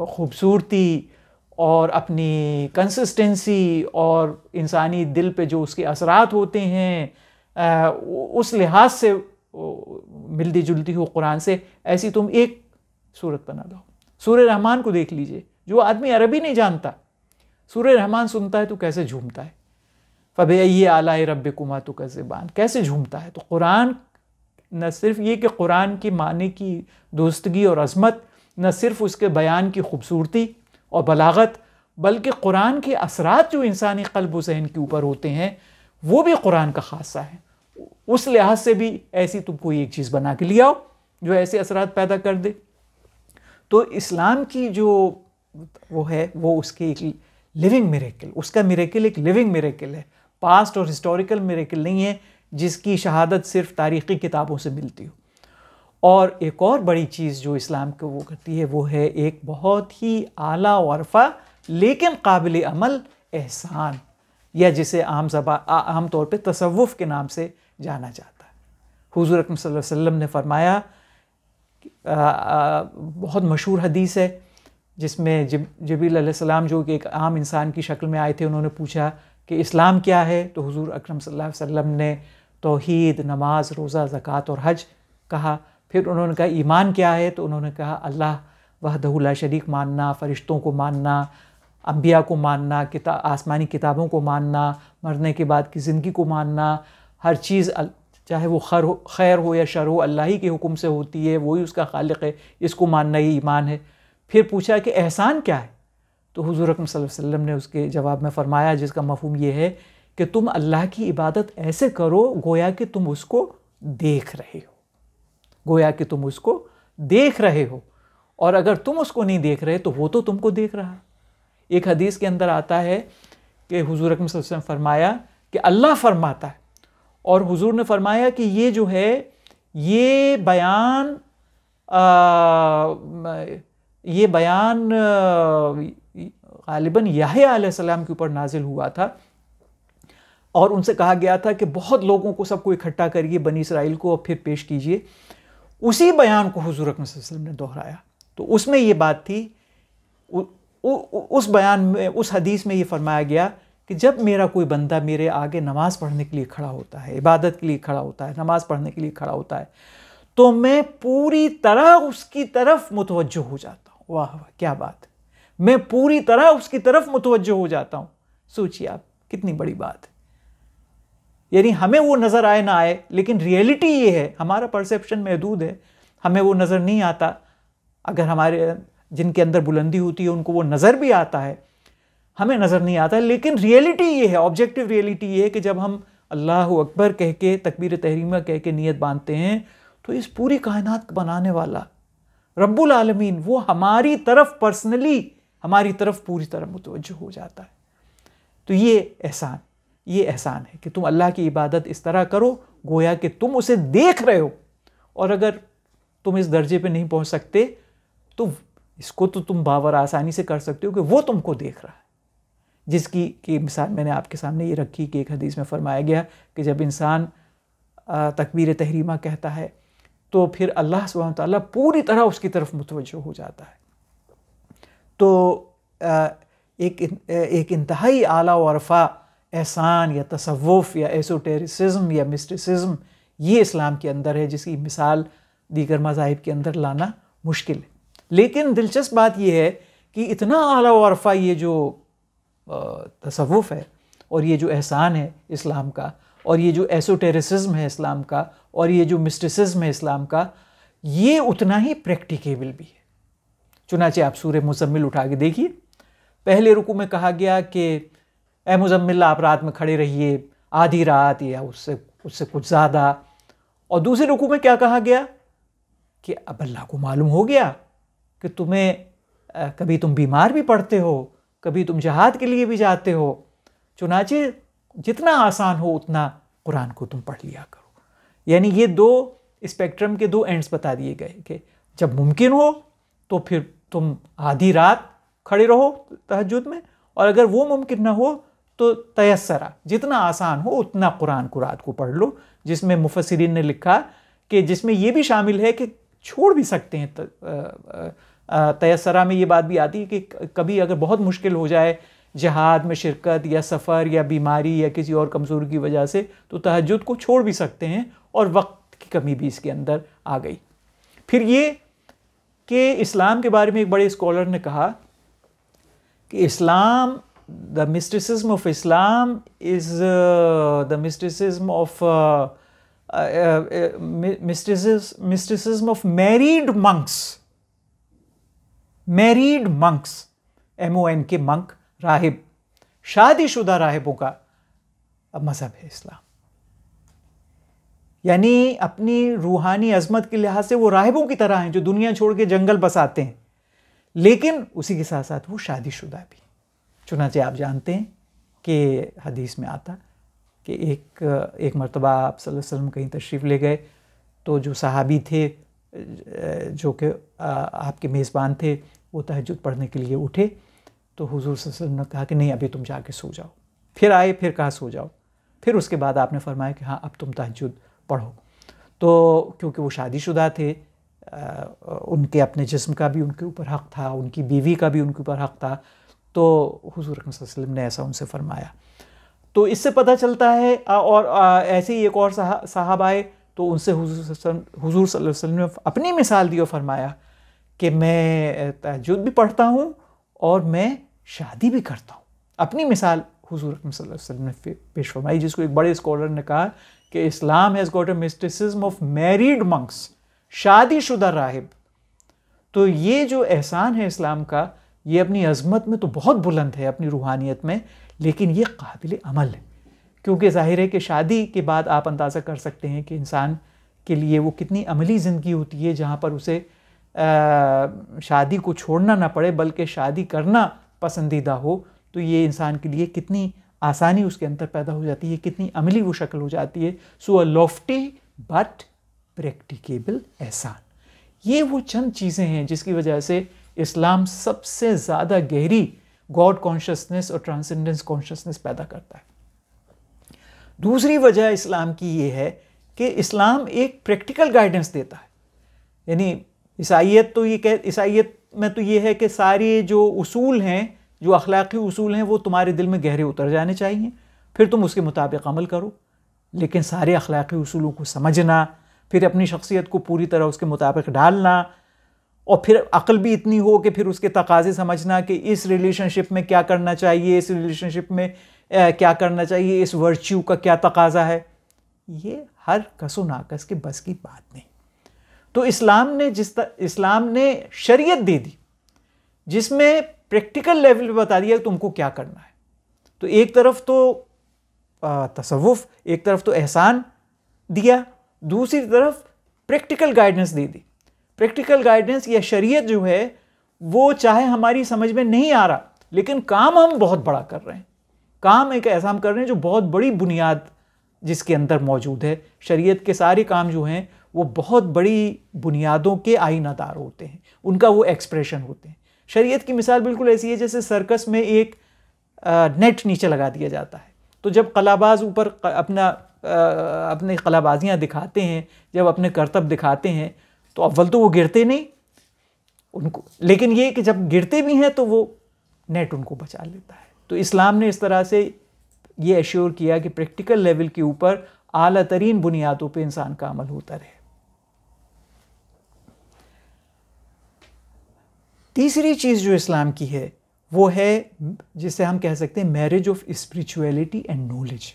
खूबसूरती और अपनी कंसिस्टेंसी और इंसानी दिल पे जो उसके असरात होते हैं उस लिहाज से मिलती जुलती हो कुरान से, ऐसी तुम एक सूरत बना लो। सूरह रहमान को देख लीजिए, जो आदमी अरबी नहीं जानता सूरह रहमान सुनता है तो कैसे झूमता है, फ़बिअय्यि आलाइ रब्बिकुमा तुकज़्ज़िबान, कैसे झूमता है। तो कुरान न सिर्फ ये कि कुरान की माने की दुरुस्तगी और अज़मत, न सिर्फ उसके बयान की खूबसूरती और बलागत, बल्कि कुरान के असरात जो इंसानी क़ल्ब व ज़हन के ऊपर होते हैं वो भी कुरान का ख़ासा है। उस लिहाज से भी ऐसी तुम कोई एक चीज़ बना के ले आओ जो ऐसे असरात पैदा कर दे। तो इस्लाम की जो वो है वो उसके एक लिविंग मिरेकल, उसका मिरेकल एक लिविंग मिरेकल है, पास्ट और हिस्टोरिकल मिरेकल नहीं है जिसकी शहादत सिर्फ तारीख़ी किताबों से मिलती हो। और एक और बड़ी चीज़ जो इस्लाम को वो करती है वो है एक बहुत ही आला वरफ़ा लेकिन काबिल अमल एहसान, या जिसे आम तौर पे तसव्वुफ़ के नाम से जाना जाता है। हुज़ूर अकरम सल्लल्लाहु अलैहि वसल्लम ने फरमाया, बहुत मशहूर हदीस है जिसमें जिब्रील अलैहिस्सलाम जो कि एक आम इंसान की शक्ल में आए थे, उन्होंने पूछा कि इस्लाम क्या है, तो हुज़ूर अकरम सल्लल्लाहु अलैहि वसल्लम ने तौहीद, नमाज, रोज़ा, ज़कात और हज कहा। फिर उन्होंने कहा ईमान क्या है, तो उन्होंने कहा अल्लाह वहदहु ला शरीक मानना, फ़रिश्तों को मानना, अम्बिया को मानना, आसमानी किताबों को मानना, मरने के बाद की ज़िंदगी को मानना, हर चीज़ चाहे वो खैर हो या शर हो अल्लाह ही के हुक्म से होती है, वही उसका खालिक है, इसको मानना ही ईमान है। फिर पूछा कि एहसान क्या है, तो हुज़ूर अकरम सल्लल्लाहु अलैहि वसल्लम ने उसके जवाब में फ़रमाया, जिसका मफ़हूम ये है कि तुम अल्लाह की इबादत ऐसे करो गोया कि तुम उसको देख रहे हो, गोया कि तुम उसको देख रहे हो, और अगर तुम उसको नहीं देख रहे तो वो तो तुमको देख रहा है। एक हदीस के अंदर आता है कि हुज़ूर अकरम सल्लल्लाहु अलैहि वसल्लम फरमाया कि अल्लाह फरमाता है, और हुज़ूर ने फरमाया कि ये जो है ये बयान ग़ालिबन याह्या अलैहिस्सलाम के ऊपर नाजिल हुआ था, और उनसे कहा गया था कि बहुत लोगों को सबको इकट्ठा करिए बनी इसराइल को और फिर पेश कीजिए। उसी बयान को हुज़ूर अकरम सल्लल्लाहु अलैहि वसल्लम ने दोहराया। तो उसमें ये बात थी, उस बयान में, उस हदीस में ये फरमाया गया कि जब मेरा कोई बंदा मेरे आगे नमाज पढ़ने के लिए खड़ा होता है, इबादत के लिए खड़ा होता है, नमाज पढ़ने के लिए खड़ा होता है, तो मैं पूरी तरह उसकी तरफ मुतवज्जो हो जाता हूँ। वाह वाह, क्या बात है, मैं पूरी तरह उसकी तरफ मुतवज्जो हो जाता हूँ। सोचिए आप, कितनी बड़ी बात है। यानी हमें वो नज़र आए ना आए, लेकिन रियलिटी ये है, हमारा परसेप्शन महदूद है, हमें वो नज़र नहीं आता। अगर हमारे जिनके अंदर बुलंदी होती है उनको वो नज़र भी आता है, हमें नज़र नहीं आता। लेकिन रियलिटी ये है, ऑब्जेक्टिव रियलिटी ये है कि जब हम अल्लाहु अकबर कह के, तकबीर तहरीमा कह के नियत बांधते हैं, तो इस पूरी कायनात को बनाने वाला रब्बुल आलमीन वो हमारी तरफ पर्सनली, हमारी तरफ पूरी तरह मुतवज्जो हो जाता है। तो ये एहसान है कि तुम अल्लाह की इबादत इस तरह करो गोया कि तुम उसे देख रहे हो। और अगर तुम इस दर्जे पे नहीं पहुंच सकते तो इसको तो तुम बावर आसानी से कर सकते हो कि वो तुमको देख रहा है, जिसकी की मिसाल मैंने आपके सामने ये रखी कि एक हदीस में फरमाया गया कि जब इंसान तकबीर तहरीमा कहता है तो फिर अल्लाह सुब्हानहू तआला पूरी तरह उसकी तरफ मुतवज्जो हो जाता है। तो एक इंतहाई आला वरफ़ा एहसान या तसव्वुफ़ या एसोटेरिसिज्म या मिस्टिसिज्म ये इस्लाम के अंदर है, जिसकी मिसाल दीगर मज़ाहिब के अंदर लाना मुश्किल है। लेकिन दिलचस्प बात यह है कि इतना आला वरफ़ा ये जो तसव्वुफ़ है और ये जो एहसान है इस्लाम का और ये जो एसोटेरिसिज्म है इस्लाम का और ये जो मिस्टिसिज्म है इस्लाम का, ये उतना ही प्रैक्टिकेबल भी है। चुनाचे आप सूरह मुज़म्मिल उठा के देखिए, पहले रुकू में कहा गया कि ए मुज़म्मिल आप रात में खड़े रहिए आधी रात या उससे कुछ ज़्यादा, और दूसरे रुकू में क्या कहा गया कि अब अल्लाह को मालूम हो गया कि तुम्हें कभी तुम बीमार भी पड़ते हो, कभी तुम जहाद के लिए भी जाते हो, चुनाचे जितना आसान हो उतना कुरान को तुम पढ़ लिया करो। यानी ये दो स्पेक्ट्रम के दो एंड्स बता दिए गए कि जब मुमकिन हो तो फिर तुम आधी रात खड़े रहो तहज्जुद में, और अगर वो मुमकिन ना हो तो तयस्सरा जितना आसान हो उतना कुरान को रात को पढ़ लो, जिसमें मुफस्सिरीन ने लिखा कि जिसमें ये भी शामिल है कि छोड़ भी सकते हैं। तयस्सरा में ये बात भी आती है कि कभी अगर बहुत मुश्किल हो जाए जहाद में शिरकत या सफ़र या बीमारी या किसी और कमज़ोरी की वजह से, तो तहज्जुद को छोड़ भी सकते हैं, और वक्त की कमी भी इसके अंदर आ गई। फिर ये कि इस्लाम के बारे में एक बड़े स्कॉलर ने कहा कि Islam, the mysticism of Islam is the mysticism of mysticism of married monks, MON के मंक, राहिब, शादीशुदा राहिबों का मज़हब है इस्लाम। यानी अपनी रूहानी अजमत के लिहाज से वो राहिबों की तरह हैं जो दुनिया छोड़ के जंगल बसाते हैं, लेकिन उसी के साथ साथ वो शादीशुदा भी। चुनांचे आप जानते हैं कि हदीस में आता कि एक मरतबा आप सल्लल्लाहु अलैहि वसल्लम कहीं तशरीफ़ ले गए, तो जो सहाबी थे जो कि आपके मेज़बान थे, वो तहज्जुद पढ़ने के लिए उठे, तो हुज़ूर सल्लल्लाहु अलैहि वसल्लम ने कहा कि नहीं अभी तुम जाके सो जाओ। फिर आए, फिर कहा सो जाओ, फिर उसके बाद आपने फरमाया कि हाँ अब तुम तहज्जुद पढ़ो। तो क्योंकि वो शादीशुदा थे, उनके अपने जिस्म का भी उनके ऊपर हक़ था, उनकी बीवी का भी उनके ऊपर हक़ था, तो हुज़ूर सल्लल्लाहु अलैहि वसल्लम ने ऐसा उनसे फरमाया। तो इससे पता चलता है, और ऐसे ही एक और साहब आए, तो उनसे हुज़ूर सल्लल्लाहु अलैहि वसल्लम ने अपनी मिसाल दी और फरमाया कि मैं तहज्जुद भी पढ़ता हूँ और मैं शादी भी करता हूँ। अपनी मिसाल हुज़ूर सल्लल्लाहु अलैहि वसल्लम ने पेश फरमाई, जिसको एक बड़े स्कॉलर ने कहा कि Islam has got a mysticism of married monks, शादीशुदा राहिब। तो ये जो एहसान है इस्लाम का, ये अपनी अज़मत में तो बहुत बुलंद है, अपनी रूहानियत में, लेकिन ये काबिल अमल है, क्योंकि ज़ाहिर है कि शादी के बाद आप अंदाज़ा कर सकते हैं कि इंसान के लिए वो कितनी अमली ज़िंदगी होती है, जहाँ पर उसे शादी को छोड़ना ना पड़े बल्कि शादी करना पसंदीदा हो। तो ये इंसान के लिए कितनी आसानी उसके अंदर पैदा हो जाती है, कितनी अमली वो शक्ल हो जाती है। सो अ लॉफ्टी बट प्रैक्टिकेबल एहसान, ये वो चंद चीज़ें हैं जिसकी वजह से इस्लाम सबसे ज़्यादा गहरी गॉड कॉन्शसनेस और ट्रांसेंडेंस कॉन्शसनेस पैदा करता है। दूसरी वजह इस्लाम की ये है कि इस्लाम एक प्रैक्टिकल गाइडेंस देता है। यानी ईसाईयत में तो ये है कि सारे जो उसूल हैं, जो अखलाकी उसूल हैं, वो तुम्हारे दिल में गहरे उतर जाने चाहिए, फिर तुम उसके मुताबिक अमल करो। लेकिन सारे अखलाकी उसूलों को समझना, फिर अपनी शख्सियत को पूरी तरह उसके मुताबिक डालना, और फिर अक्ल भी इतनी हो कि फिर उसके तकाज़े समझना कि इस रिलेशनशिप में क्या करना चाहिए, इस रिलेशनशिप में क्या करना चाहिए, इस वर्च्यू का क्या तकाज़ा है, ये हर कसो नाकस के बस की बात नहीं। तो इस्लाम ने शरीयत दे दी जिसमें प्रैक्टिकल लेवल पे बता दिया तुमको क्या करना है। तो एक तरफ तो तसव्वुफ, एक तरफ तो एहसान दिया, दूसरी तरफ प्रैक्टिकल गाइडेंस दे दी। प्रैक्टिकल गाइडेंस या शरीयत जो है वो चाहे हमारी समझ में नहीं आ रहा, लेकिन काम हम बहुत बड़ा कर रहे हैं, काम एक ऐसा हम कर रहे हैं जो बहुत बड़ी बुनियाद जिसके अंदर मौजूद है। शरीयत के सारे काम जो हैं वो बहुत बड़ी बुनियादों के आईनादार होते हैं, उनका वो एक्सप्रेशन होते हैं। शरीयत की मिसाल बिल्कुल ऐसी है जैसे सर्कस में एक नेट नीचे लगा दिया जाता है, तो जब कलाबाज ऊपर अपने कलाबाजियाँ दिखाते हैं, जब अपने करतब दिखाते हैं, तो अव्वल तो वो गिरते नहीं उनको, लेकिन ये कि जब गिरते भी हैं तो वो नेट उनको बचा लेता है। तो इस्लाम ने इस तरह से ये एश्योर किया कि प्रैक्टिकल लेवल के ऊपर आला तरीन बुनियादों पे इंसान का अमल होता रहे। तीसरी चीज़ जो इस्लाम की है वो है जिसे हम कह सकते हैं marriage of spirituality and knowledge.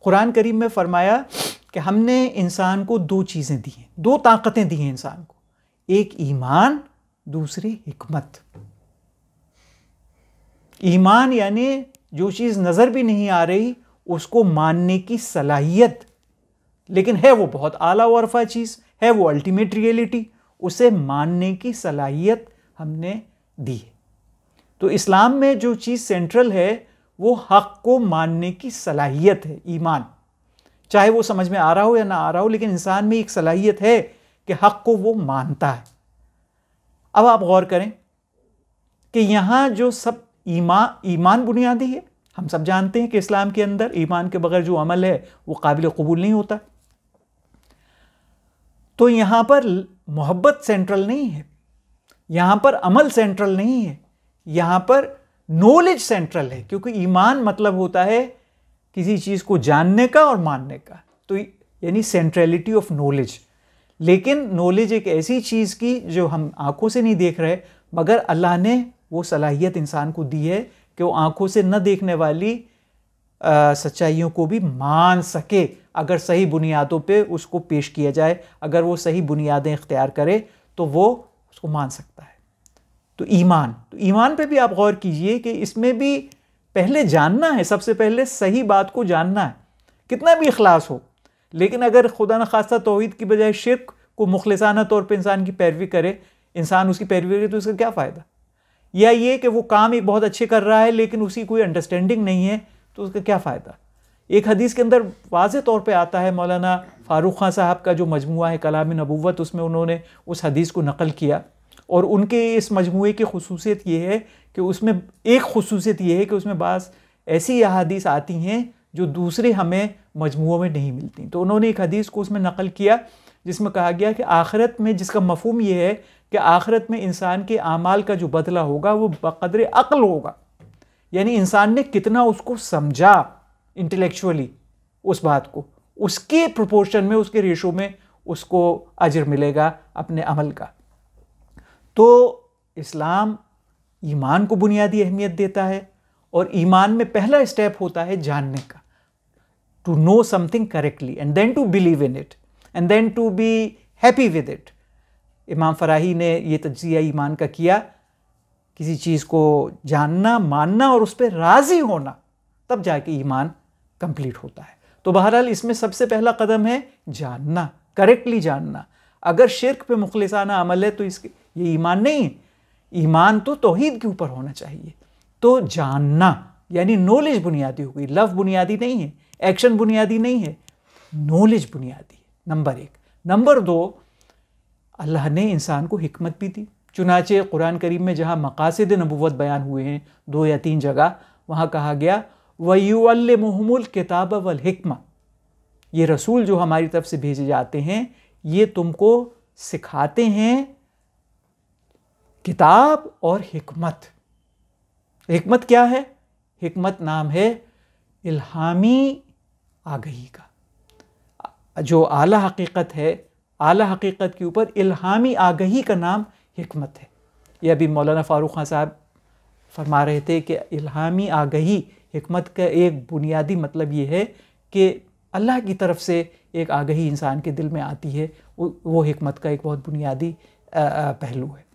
Quran Karim में फरमाया कि हमने इंसान को दो चीज़ें दी हैं, दो ताकतें दी हैं इंसान को, एक ईमान, दूसरी हिकमत। ईमान यानी जो चीज़ नज़र भी नहीं आ रही उसको मानने की सलाहियत, लेकिन है वो बहुत आला व अरफा चीज़, है वो अल्टीमेट रियलिटी, उसे मानने की सलाहियत हमने दी है। तो इस्लाम में जो चीज़ सेंट्रल है वो हक़ को मानने की सलाहियत है, ईमान। चाहे वो समझ में आ रहा हो या ना आ रहा हो, लेकिन इंसान में एक सलाहियत है कि हक़ को वो मानता है। अब आप गौर करें कि यहाँ जो सब ईमान बुनियादी है। हम सब जानते हैं कि इस्लाम के अंदर ईमान के बगैर जो अमल है वो काबिल कबूल नहीं होता। तो यहाँ पर मोहब्बत सेंट्रल नहीं है, यहाँ पर अमल सेंट्रल नहीं है, यहाँ पर नॉलेज सेंट्रल है, क्योंकि ईमान मतलब होता है किसी चीज़ को जानने का और मानने का, तो यानी सेंट्रलिटी ऑफ नॉलेज। लेकिन नॉलेज एक ऐसी चीज़ की जो हम आंखों से नहीं देख रहे, मगर अल्लाह ने वो सलाहियत इंसान को दी है कि वो आंखों से न देखने वाली सच्चाइयों को भी मान सके, अगर सही बुनियादों पे उसको पेश किया जाए, अगर वो सही बुनियादें इख्तियार करे तो वो उसको मान सकता है। तो ईमान पे भी आप गौर कीजिए कि इसमें भी पहले जानना है, सबसे पहले सही बात को जानना है, कितना भी इखलास हो। लेकिन अगर खुदा न खास्ता तौहीद की बजाय शिर्क को मुखलिसाना तौर पे इंसान की पैरवी करे, इंसान उसकी पैरवी करे, तो उसका क्या फ़ायदा? या ये कि वो काम एक बहुत अच्छे कर रहा है लेकिन उसकी कोई अंडरस्टैंडिंग नहीं है, तो उसका क्या फ़ायदा? एक हदीस के अंदर वाज़े तौर पे आता है, मौलाना फ़ारूक खां साहब का जो मजमुआ है कलाम नबुव्वत, उसमें उन्होंने उस हदीस को नकल किया, और उनके इस मजमुए की खुसूसियत ये है कि उसमें एक खुसूसियत ये है कि उसमें बाज़ ऐसी अहादीस आती हैं जो दूसरे हमें मजमुओं में नहीं मिलती। तो उन्होंने एक हदीस को उसमें नकल किया जिसमें कहा गया कि आखिरत में, जिसका मफहूम ये है कि आखिरत में इंसान के आमाल का जो बदला होगा वो बक़द्र अक्ल होगा, यानी इंसान ने कितना उसको समझा इंटेलेक्चुअली उस बात को, उसके प्रोपोर्शन में, उसके रेशो में उसको अजर मिलेगा अपने अमल का। तो इस्लाम ईमान को बुनियादी अहमियत देता है, और ईमान में पहला स्टेप होता है जानने का, to know something correctly and then to believe in it and then to be happy with it. Imam Farahi ने ये तज्जिया ईमान का किया, किसी चीज़ को जानना, मानना और उस पर राज़ी होना, तब जाके ईमान कंप्लीट होता है। तो बहरहाल इसमें सबसे पहला कदम है जानना, करेक्टली जानना। अगर शिर्क पे मुखलिसाना अमल है तो ये ईमान नहीं है। ईमान तो तौहीद के ऊपर होना चाहिए। तो जानना यानी नॉलेज बुनियादी हो गई, लव बुनियादी नहीं है, एक्शन बुनियादी नहीं है, नॉलेज बुनियादी है, नंबर एक। नंबर दो, अल्लाह ने इंसान को हिकमत भी दी। चुनाचे कुरान करीम में जहाँ मकासिद नबुव्वत बयान हुए हैं 2 या 3 जगह, वहाँ कहा गया वयुअल्लिमुहुमुल किताब वल हिकमा, ये रसूल जो हमारी तरफ से भेजे जाते हैं ये तुमको सिखाते हैं किताब और हिकमत। हिकमत क्या है? हिकमत नाम है इल्हामी आगही का, जो आला हकीकत है, आला हकीकत के ऊपर इल्हामी आगही का नाम हिकमत है। ये अभी मौलाना फ़ारूक खां साहब फरमा रहे थे कि इल्हामी आगही, हिकमत का एक बुनियादी मतलब ये है कि अल्लाह की तरफ से एक आगही इंसान के दिल में आती है, वो हिकमत का एक बहुत बुनियादी पहलू है।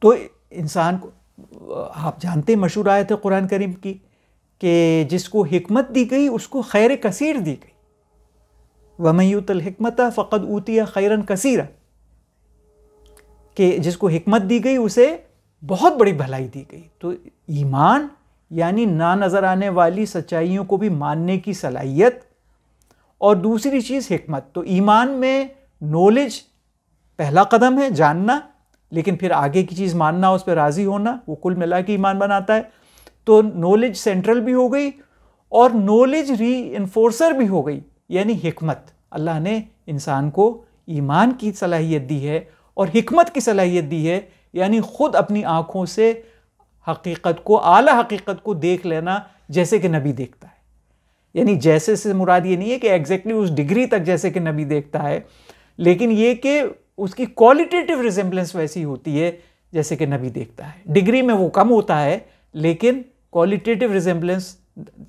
तो इंसान को, आप जानते हैं मशहूर आयत है कुरान करीम की कि जिसको हिकमत दी गई उसको खैर कसीर दी गई, वमन युतिल हिकमता फ़क़द ऊतिया खैरन कसीरा, कि जिसको हिकमत दी गई उसे बहुत बड़ी भलाई दी गई। तो ईमान यानी ना नज़र आने वाली सच्चाइयों को भी मानने की सलाहियत, और दूसरी चीज़ हिकमत। तो ईमान में नॉलेज पहला कदम है, जानना, लेकिन फिर आगे की चीज़ मानना, उस पर राज़ी होना, वो कुल मिला के ईमान बनाता है। तो नॉलेज सेंट्रल भी हो गई और नॉलेज री इन्फोर्सर भी हो गई, यानी हिकमत। अल्लाह ने इंसान को ईमान की सलाहियत दी है और हिकमत की सलाहियत दी है, यानी ख़ुद अपनी आँखों से हकीकत को, आला हकीकत को देख लेना जैसे कि नबी देखता है। यानी जैसे से मुराद ये नहीं है कि एग्जैक्टली उस डिग्री तक जैसे कि नबी देखता है, लेकिन ये कि उसकी क्वालिटेटिव रिजेम्बलेंस वैसी होती है जैसे कि नबी देखता है। डिग्री में वो कम होता है लेकिन क्वालिटेटिव रिजेम्बलेंस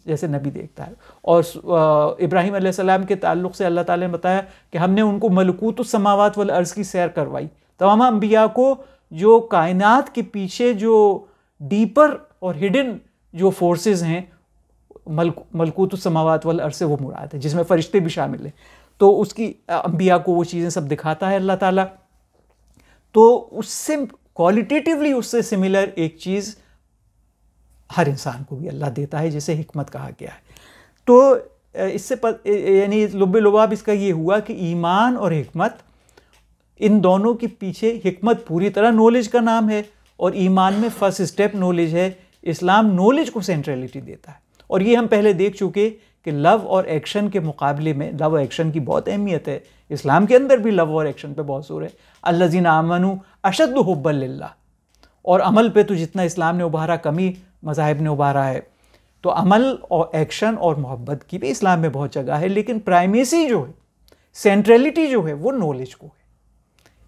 जैसे नबी देखता है। और इब्राहीम अलैहिस्सलाम के ताल्लुक़ से अल्लाह ताला ने बताया कि हमने उनको मलकूतुस समावात वल अर्ज़ की सैर करवाई। तमाम अंबिया को जो कायनात के पीछे जो डीपर और हिडन जो फोर्सेस हैं मलकूतुस समावात वल अर्ज़ से वो मुराद है, जिसमें फ़रिश्ते भी शामिल हैं। तो उसकी अंबिया को वो चीज़ें सब दिखाता है अल्लाह ताला। तो उससे क्वालिटेटिवली उससे सिमिलर एक चीज़ हर इंसान को भी अल्लाह देता है, जिसे हिकमत कहा गया है। तो इससे यानी लुब्बे लुबाब इसका ये हुआ कि ईमान और हिकमत, इन दोनों के पीछे हिकमत पूरी तरह नॉलेज का नाम है और ईमान में फर्स्ट स्टेप नॉलेज है। इस्लाम नॉलेज को सेंट्रलिटी देता है और ये हम पहले देख चुके कि लव और एक्शन के मुकाबले में लव और एक्शन की बहुत अहमियत है। इस्लाम के अंदर भी लव और एक्शन पे बहुत जोर है। अल्लज़ीना आमनू अशद्दु हुब्बन लिल्लाह, और अमल पे तो जितना इस्लाम ने उभारा कम ही मज़ाहिब ने उभारा है। तो अमल और एक्शन और मोहब्बत की भी इस्लाम में बहुत जगह है, लेकिन प्राइमेसी जो है, सेंट्रलिटी जो है, वो नॉलेज को है,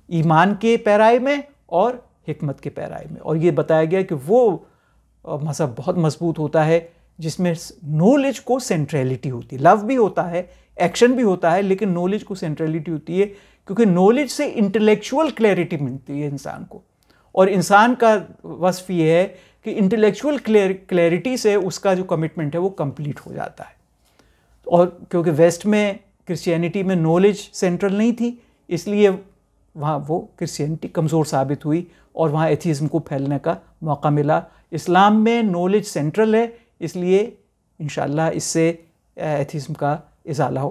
ईमान के पैराए में और हिकमत के पैराए में। और ये बताया गया कि वो मज़हब बहुत मजबूत होता है जिसमें नॉलेज को सेंट्रलिटी होती है। लव भी होता है, एक्शन भी होता है, लेकिन नॉलेज को सेंट्रलिटी होती है, क्योंकि नॉलेज से इंटेलेक्चुअल क्लैरिटी मिलती है इंसान को। और इंसान का वस्फ ये है कि इंटेलेक्चुअल क्लैरिटी से उसका जो कमिटमेंट है वो कंप्लीट हो जाता है। और क्योंकि वेस्ट में क्रिश्चियनिटी में नॉलेज सेंट्रल नहीं थी, इसलिए वहाँ वो क्रिश्चियनिटी कमज़ोर साबित हुई और वहाँ एथीज़म को फैलने का मौका मिला। इस्लाम में नॉलेज सेंट्रल है, इसलिए इंशाअल्लाह इससे एथीज़म का इज़ाला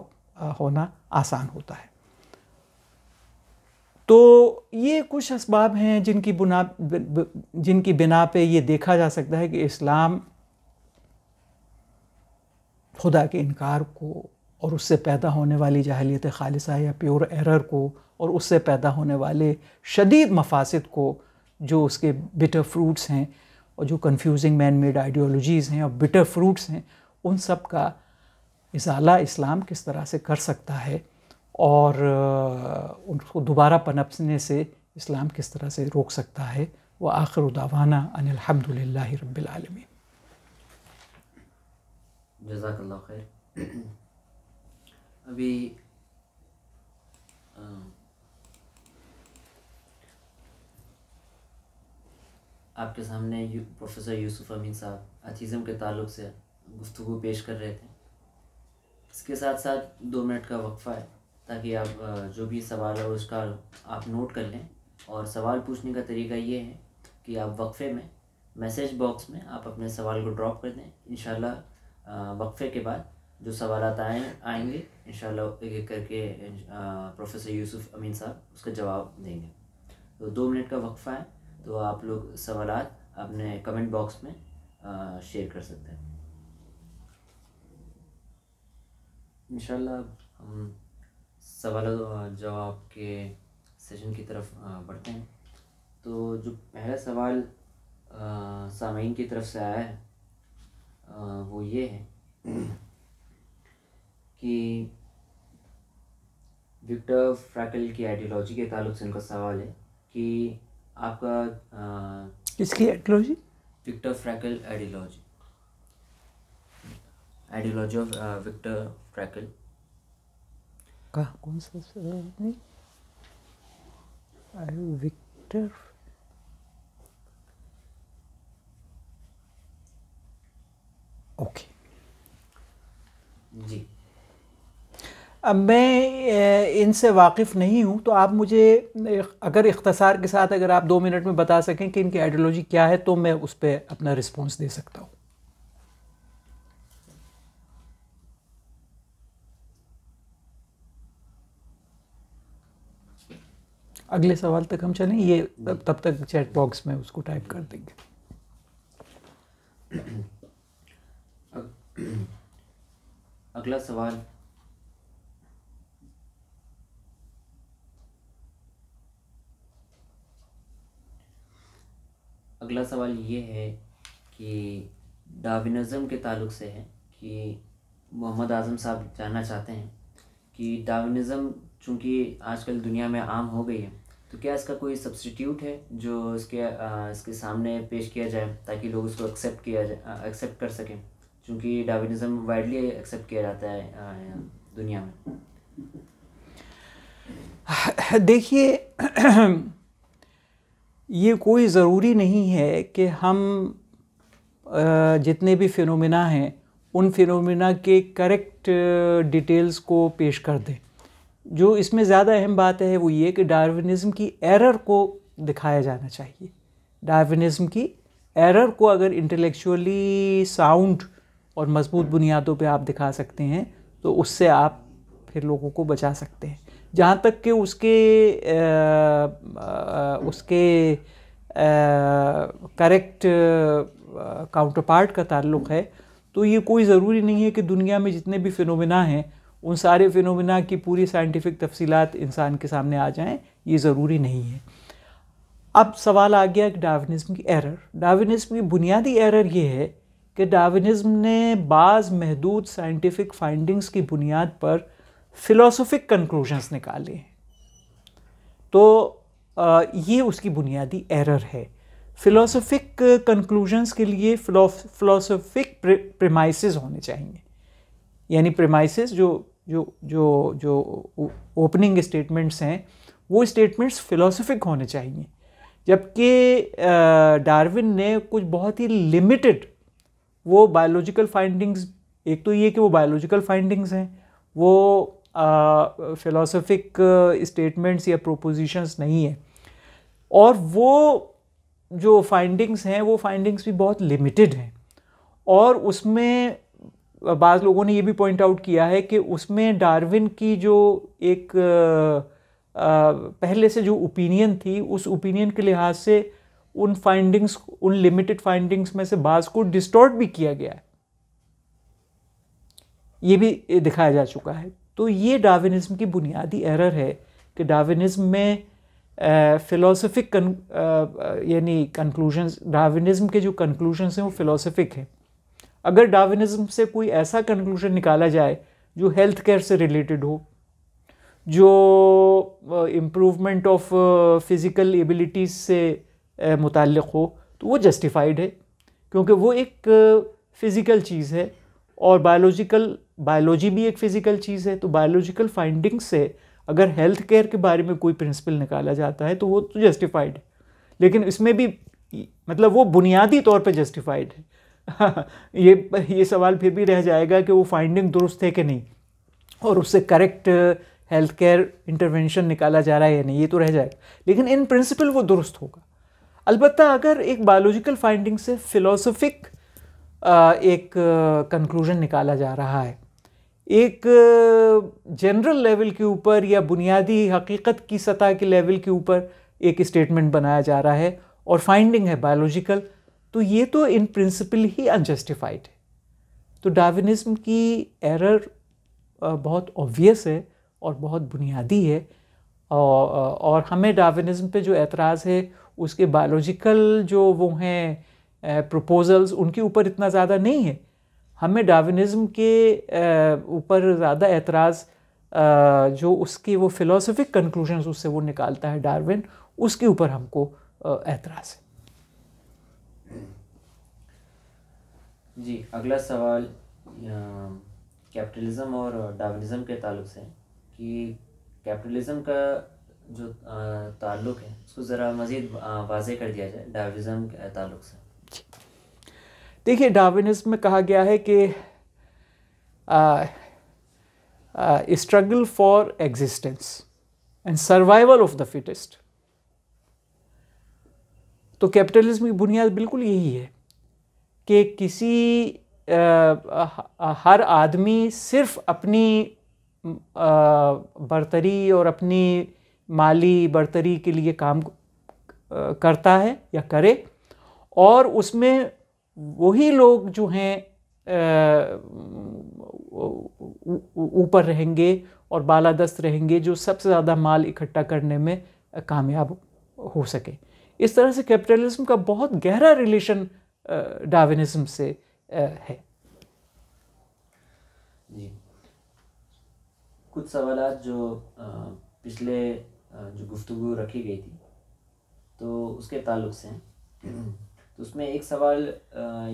होना आसान होता है। तो ये कुछ असबाब हैं जिनकी बिना पे ये देखा जा सकता है कि इस्लाम खुदा के इनकार को और उससे पैदा होने वाली जाहिलियत खालिसा या प्योर एरर को और उससे पैदा होने वाले शदीद मफासिद को, जो उसके बिटर फ्रूट्स हैं और जो कंफ्यूजिंग मैन मेड आइडियोलॉजीज़ हैं और बिटर फ्रूट्स हैं, उन सब का इज़ाला इस्लाम किस तरह से कर सकता है और उनको दोबारा पनपने से इस्लाम किस तरह से रोक सकता है। व आखिर दावाना अनिल हम्दुलिल्लाहि रब्बिल आलमीन। जज़ाकल्लाह खैर। अभी आपके सामने प्रोफेसर यूसुफ अमीन साहब एथीज़म के ताल्लुक़ से गुफ्तगू पेश कर रहे थे। इसके साथ साथ 2 मिनट का वक्फ़ा है ताकि आप जो भी सवाल है उसका आप नोट कर लें। और सवाल पूछने का तरीका ये है कि आप वक्फ़े में मैसेज बॉक्स में आप अपने सवाल को ड्रॉप कर दें। इंशाल्लाह वक्फ़े के बाद जो सवालात आएंगे इंशाल्लाह एक एक करके प्रोफेसर यूसुफ अमीन साहब उसका जवाब देंगे। तो 2 मिनट का वक्फ़ा है, तो आप लोग सवालात अपने कमेंट बॉक्स में शेयर कर सकते हैं। इंशाल्लाह हम सवाल जवाब के सेशन की तरफ बढ़ते हैं। तो जो पहला सवाल सामीन की तरफ से आया है वो ये है कि विक्टर फ्रैकल की आइडियोलॉजी के ताल्लुक़ से उनका सवाल है कि आपका किसकी ideology? Viktor Frankl ideology of Viktor Frankl का कौन सा नहीं विक्टर ओके जी। अब मैं इनसे वाकिफ़ नहीं हूँ, तो आप मुझे अगर इख्तसार के साथ अगर आप 2 मिनट में बता सकें कि इनकी आइडियोलॉजी क्या है, तो मैं उस पर अपना रिस्पॉन्स दे सकता हूँ। अगले सवाल तक हम चलें, ये तब तक चैट बॉक्स में उसको टाइप कर देंगे। अगला सवाल ये है कि डार्विनिज़म के ताल्लुक़ से है कि मोहम्मद आज़म साहब जानना चाहते हैं कि डार्विनिज़म चूँकि आजकल दुनिया में आम हो गई है, तो तो क्या इसका कोई सब्स्टिट्यूट है जो इसके सामने पेश किया जाए ताकि लोग उसको एक्सेप्ट कर सकें, क्योंकि डार्विनिज्म वाइडली एक्सेप्ट किया जाता है दुनिया में? देखिए, ये कोई ज़रूरी नहीं है कि हम जितने भी फिनोमिना हैं उन फिनोमिना के करेक्ट डिटेल्स को पेश कर दें। जो इसमें ज़्यादा अहम बात है वो ये कि डार्विनिज़्म की एरर को दिखाया जाना चाहिए। डार्विनिज़्म की एरर को अगर इंटेलेक्चुअली साउंड और मजबूत बुनियादों पे आप दिखा सकते हैं तो उससे आप फिर लोगों को बचा सकते हैं। जहाँ तक कि उसके करेक्ट काउंटर पार्ट का ताल्लुक़ है, तो ये कोई ज़रूरी नहीं है कि दुनिया में जितने भी फिनोमिना हैं उन सारे फिनोमिना की पूरी साइंटिफिक तफसीलात इंसान के सामने आ जाएं, ये ज़रूरी नहीं है। अब सवाल आ गया कि डार्विनिज़्म की एरर। डार्विनिज़्म की बुनियादी एरर ये है कि डार्विनिज़्म ने बाज़ महदूद साइंटिफिक फाइंडिंग्स की बुनियाद पर फ़िलोसोफिक कंक्लूजन्स निकाले हैं। तो ये उसकी बुनियादी एरर है। फ़िलोसोफिक कंक्लूजन्स के लिए फ़िलोसोफिक प्रेमाइसेस होने चाहिए, यानी प्रेमाइसेस जो ओपनिंग स्टेटमेंट्स हैं वो स्टेटमेंट्स फ़िलोसोफिक होने चाहिए। जबकि डार्विन ने कुछ बहुत ही लिमिटेड वो बायोलॉजिकल फाइंडिंग्स, एक तो ये कि वो बायोलॉजिकल फाइंडिंग्स हैं, वो फ़िलोसोफिक स्टेटमेंट्स या प्रोपोजिशंस नहीं है, और वो जो फाइंडिंग्स हैं वो फाइंडिंग्स भी बहुत लिमिटेड हैं। और उसमें बाज़ लोगों ने ये भी पॉइंट आउट किया है कि उसमें डार्विन की जो एक पहले से जो ओपिनियन थी उस ओपिनियन के लिहाज से उन फाइंडिंग्स, उन लिमिटेड फाइंडिंग्स में से बाज़ को डिस्टॉर्ट भी किया गया है, ये भी दिखाया जा चुका है। तो ये डार्विनिज़्म की बुनियादी एरर है कि डार्विनिज़्म में फ़िलोसोफिक यानी कंक्लूजन्स, डार्विनिज़्म के जो कंक्लूजन्स हैं वो फ़िलोसोफिक हैं। अगर डार्विनिज़्म से कोई ऐसा कंक्लूजन निकाला जाए जो हेल्थ केयर से रिलेटेड हो, जो इम्प्रूवमेंट ऑफ फिज़िकल एबिलिटीज़ से मुताल्लिक़ हो, तो वो जस्टिफाइड है, क्योंकि वो एक फ़िज़िकल चीज़ है और बायोलॉजी भी एक फ़िज़िकल चीज़ है। तो बायोलॉजिकल फाइंडिंग्स से अगर हेल्थ केयर के बारे में कोई प्रिंसिपल निकाला जाता है तो वो तो जस्टिफाइड है, लेकिन इसमें भी मतलब वो बुनियादी तौर पे जस्टिफाइड है। ये सवाल फिर भी रह जाएगा कि वो फाइंडिंग दुरुस्त है कि नहीं, और उससे करेक्ट हेल्थ केयर इंटरवेंशन निकाला जा रहा है या नहीं, ये तो रह जाएगा, लेकिन इन प्रिंसिपल वो दुरुस्त होगा। अलबत्ता अगर एक बायोलॉजिकल फाइंडिंग से फ़िलोसोफिक एक कंक्लूजन निकाला जा रहा है, एक जनरल लेवल के ऊपर या बुनियादी हकीकत की सतह के लेवल के ऊपर एक स्टेटमेंट बनाया जा रहा है और फाइंडिंग है बायोलॉजिकल, तो ये तो इन प्रिंसिपल ही अनजस्टिफाइड है। तो डार्विनिज़्म की एरर बहुत ऑब्वियस है और बहुत बुनियादी है, और हमें डार्विनिज़्म पे जो एतराज़ है उसके बायोलॉजिकल जो वो हैं प्रपोजल्स, उनके ऊपर इतना ज़्यादा नहीं है। हमें डार्विनिज़्म के ऊपर ज़्यादा एतराज़ जो उसकी वो फ़िलोसोफिक कंक्लूजन्स उससे वो निकालता है डार्विन, उसके ऊपर हमको एतराज़ है। जी, अगला सवाल कैपिटलिज़म और डार्विनिज़म के ताल्लुक़ से कि कैपिटलिज़म का जो ताल्लुक़ है उसको ज़रा मज़ीद वाज़ेह कर दिया जाए डार्विनिज़म के ताल्लुक़ से। देखिए, डार्विनिज़म में कहा गया है कि struggle for existence and survival of the fittest. तो कैपिटलिज्म की बुनियाद बिल्कुल यही है कि हर आदमी सिर्फ अपनी बरतरी और अपनी माली बरतरी के लिए काम करता है या करे, और उसमें वही लोग जो हैं ऊपर रहेंगे और बालादस्त रहेंगे जो सबसे ज़्यादा माल इकट्ठा करने में कामयाब हो सके। इस तरह से कैपिटलिज्म का बहुत गहरा रिलेशन डार्विनिज्म से है। जी, कुछ सवालात जो पिछले जो गुफ्तगू रखी गई थी तो उसके ताल्लुक़ से तो उसमें एक सवाल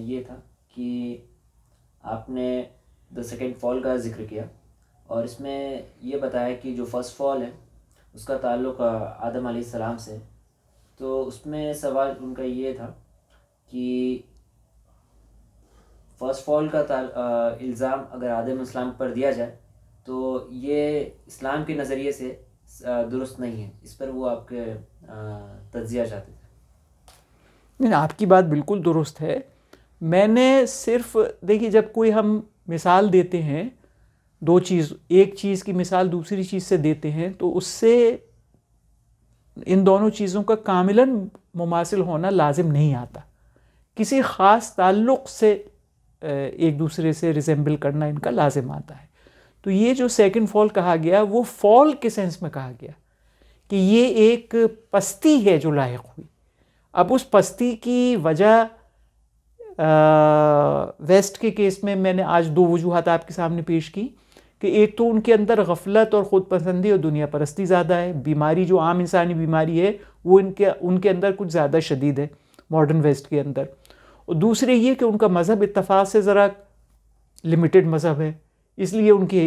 ये था कि आपने द सेकेंड फॉल का जिक्र किया और इसमें ये बताया कि जो फर्स्ट फॉल है उसका ताल्लुक़ आदम अलैहिस्सलाम से। तो उसमें सवाल उनका ये था कि फ़र्स्ट फॉल का इल्ज़ाम अगर आदम अलैहिस्सलाम पर दिया जाए तो ये इस्लाम के नज़रिए से दुरुस्त नहीं है। इस पर वो आपके तज्ज़िया चाहते थे। नहीं, आपकी बात बिल्कुल दुरुस्त है। मैंने सिर्फ देखिए, जब कोई हम मिसाल देते हैं दो चीज़, एक चीज़ की मिसाल दूसरी चीज़ से देते हैं तो उससे इन दोनों चीज़ों का कामिलन मुमासिल होना लाजिम नहीं आता। किसी ख़ास ताल्लुक़ से एक दूसरे से रिजेंबल करना इनका लाजिम आता है। तो ये जो सेकंड फॉल कहा गया वो फॉल के सेंस में कहा गया कि ये एक पस्ती है जो लाहिक हुई। अब उस पस्ती की वजह वेस्ट के केस में मैंने आज दो वजूहात आपके सामने पेश की कि एक तो उनके अंदर गफलत और ख़ुद पसंदी और दुनिया परस्ती ज़्यादा है। बीमारी जो आम इंसानी बीमारी है वो उनके अंदर कुछ ज़्यादा शदीद है मॉडर्न वेस्ट के अंदर। और दूसरे ये कि उनका मज़हब इत्तफ़ाक़ से ज़रा लिमिटेड मज़हब है, इसलिए उनकी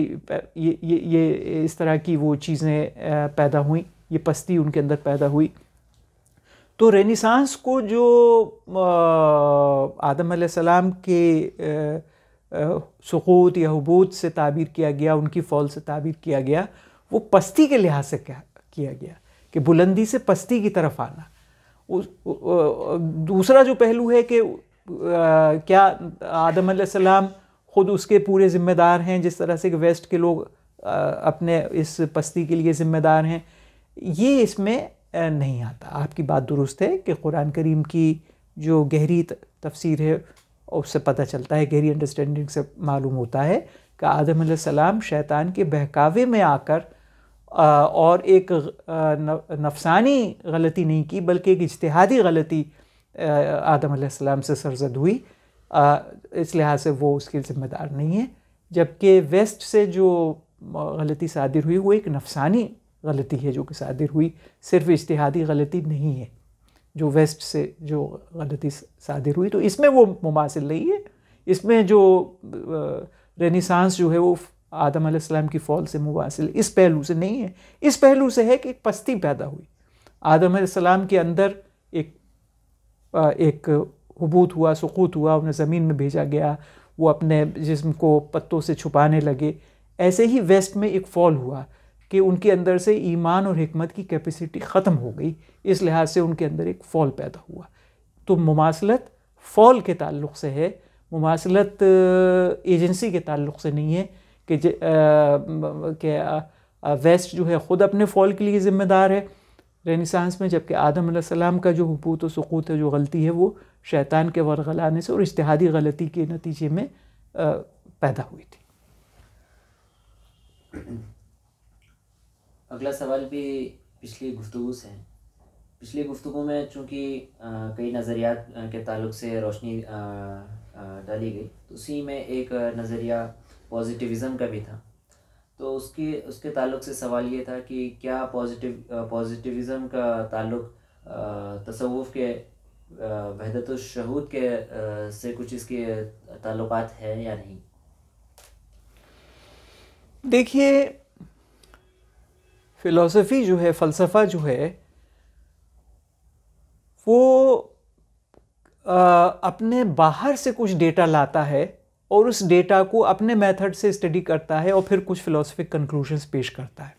ये इस तरह की वो चीज़ें पैदा हुई, ये पस्ती उनके अंदर पैदा हुई। तो रेनेसांस को जो आदम अलैहिस्सलाम के सुक़ूत या हुबूत से ताबीर किया गया, उनकी फ़ॉल से ताबीर किया गया, वो पस्ती के लिहाज से किया गया कि बुलंदी से पस्ती की तरफ आना। दूसरा जो पहलू है कि क्या आदम अलैहिस्सलाम ख़ुद उसके पूरे ज़िम्मेदार हैं, जिस तरह से कि वेस्ट के लोग अपने इस पस्ती के लिए ज़िम्मेदार हैं, ये इसमें नहीं आता। आपकी बात दुरुस्त है कि कुरान करीम की जो गहरी तफसीर है उससे पता चलता है, गहरी अंडरस्टैंडिंग से मालूम होता है कि आदम अलैहिस्सलाम शैतान के बहकावे में आकर और एक नफसानी गलती नहीं की बल्कि एक इज्तिहादी गलती आदम अलैहिस्सलाम से सरजद हुई, इस लिहाज से वो उसके ज़िम्मेदार नहीं है। जबकि वेस्ट से जो गलती सादिर हुई वो एक नफसानी गलती है जो कि सादिर हुई, सिर्फ इज्तिहादी गलती नहीं है जो वेस्ट से जो गलती सादिर हुई। तो इसमें वो मुमासिल नहीं है। इसमें जो रेनेसांस जो है वो आदम अलैहिस्सलाम की फ़ॉल से मुमासिल इस पहलू से नहीं है। इस पहलू से है कि एक पस्ती पैदा हुई, आदम अलैहिस्सलाम के अंदर एक हुबूत हुआ, सुक़ूत हुआ, उन्हें ज़मीन में भेजा गया, वो अपने जिस्म को पत्तों से छुपाने लगे। ऐसे ही वेस्ट में एक फ़ॉल हुआ कि उनके अंदर से ईमान और हिकमत की कैपेसिटी ख़त्म हो गई, इस लिहाज से उनके अंदर एक फ़ॉल पैदा हुआ। तो मुमासलत फ़ॉल के ताल्लुक़ से है, मुमासलत एजेंसी के ताल्लुक़ से नहीं है कि वेस्ट जो है ख़ुद अपने फ़ॉल के लिए ज़िम्मेदार है रेनेसांस में, जबकि आदम अलैहिस्सलाम का जो हुबूत और सुक़ूत है, जो गलती है, वो शैतान के वरगलाने से और इज्तिहादी गलती के नतीजे में पैदा हुई थी। अगला सवाल भी पिछली गुफ्तगू से है। पिछली गुफ्तगू में चूँकि कई नज़रियात के ताल्लुक़ से रोशनी डाली गई, तो उसी में एक नज़रिया पॉजिटिविज़म का भी था। तो उसके ताल्लुक़ से सवाल ये था कि क्या पॉजिटिविज़म का ताल्लुक़ तसव्वुफ़ के वहदतुश शहूद के से कुछ इसके ताल्लुक़ात है या नहीं? देखिए, फ़िलॉसफ़ी जो है, फ़लसफ़ा जो है, वो अपने बाहर से कुछ डेटा लाता है और उस डेटा को अपने मेथड से स्टडी करता है और फिर कुछ फ़िलॉसफ़िक कंक्लूजन्स पेश करता है।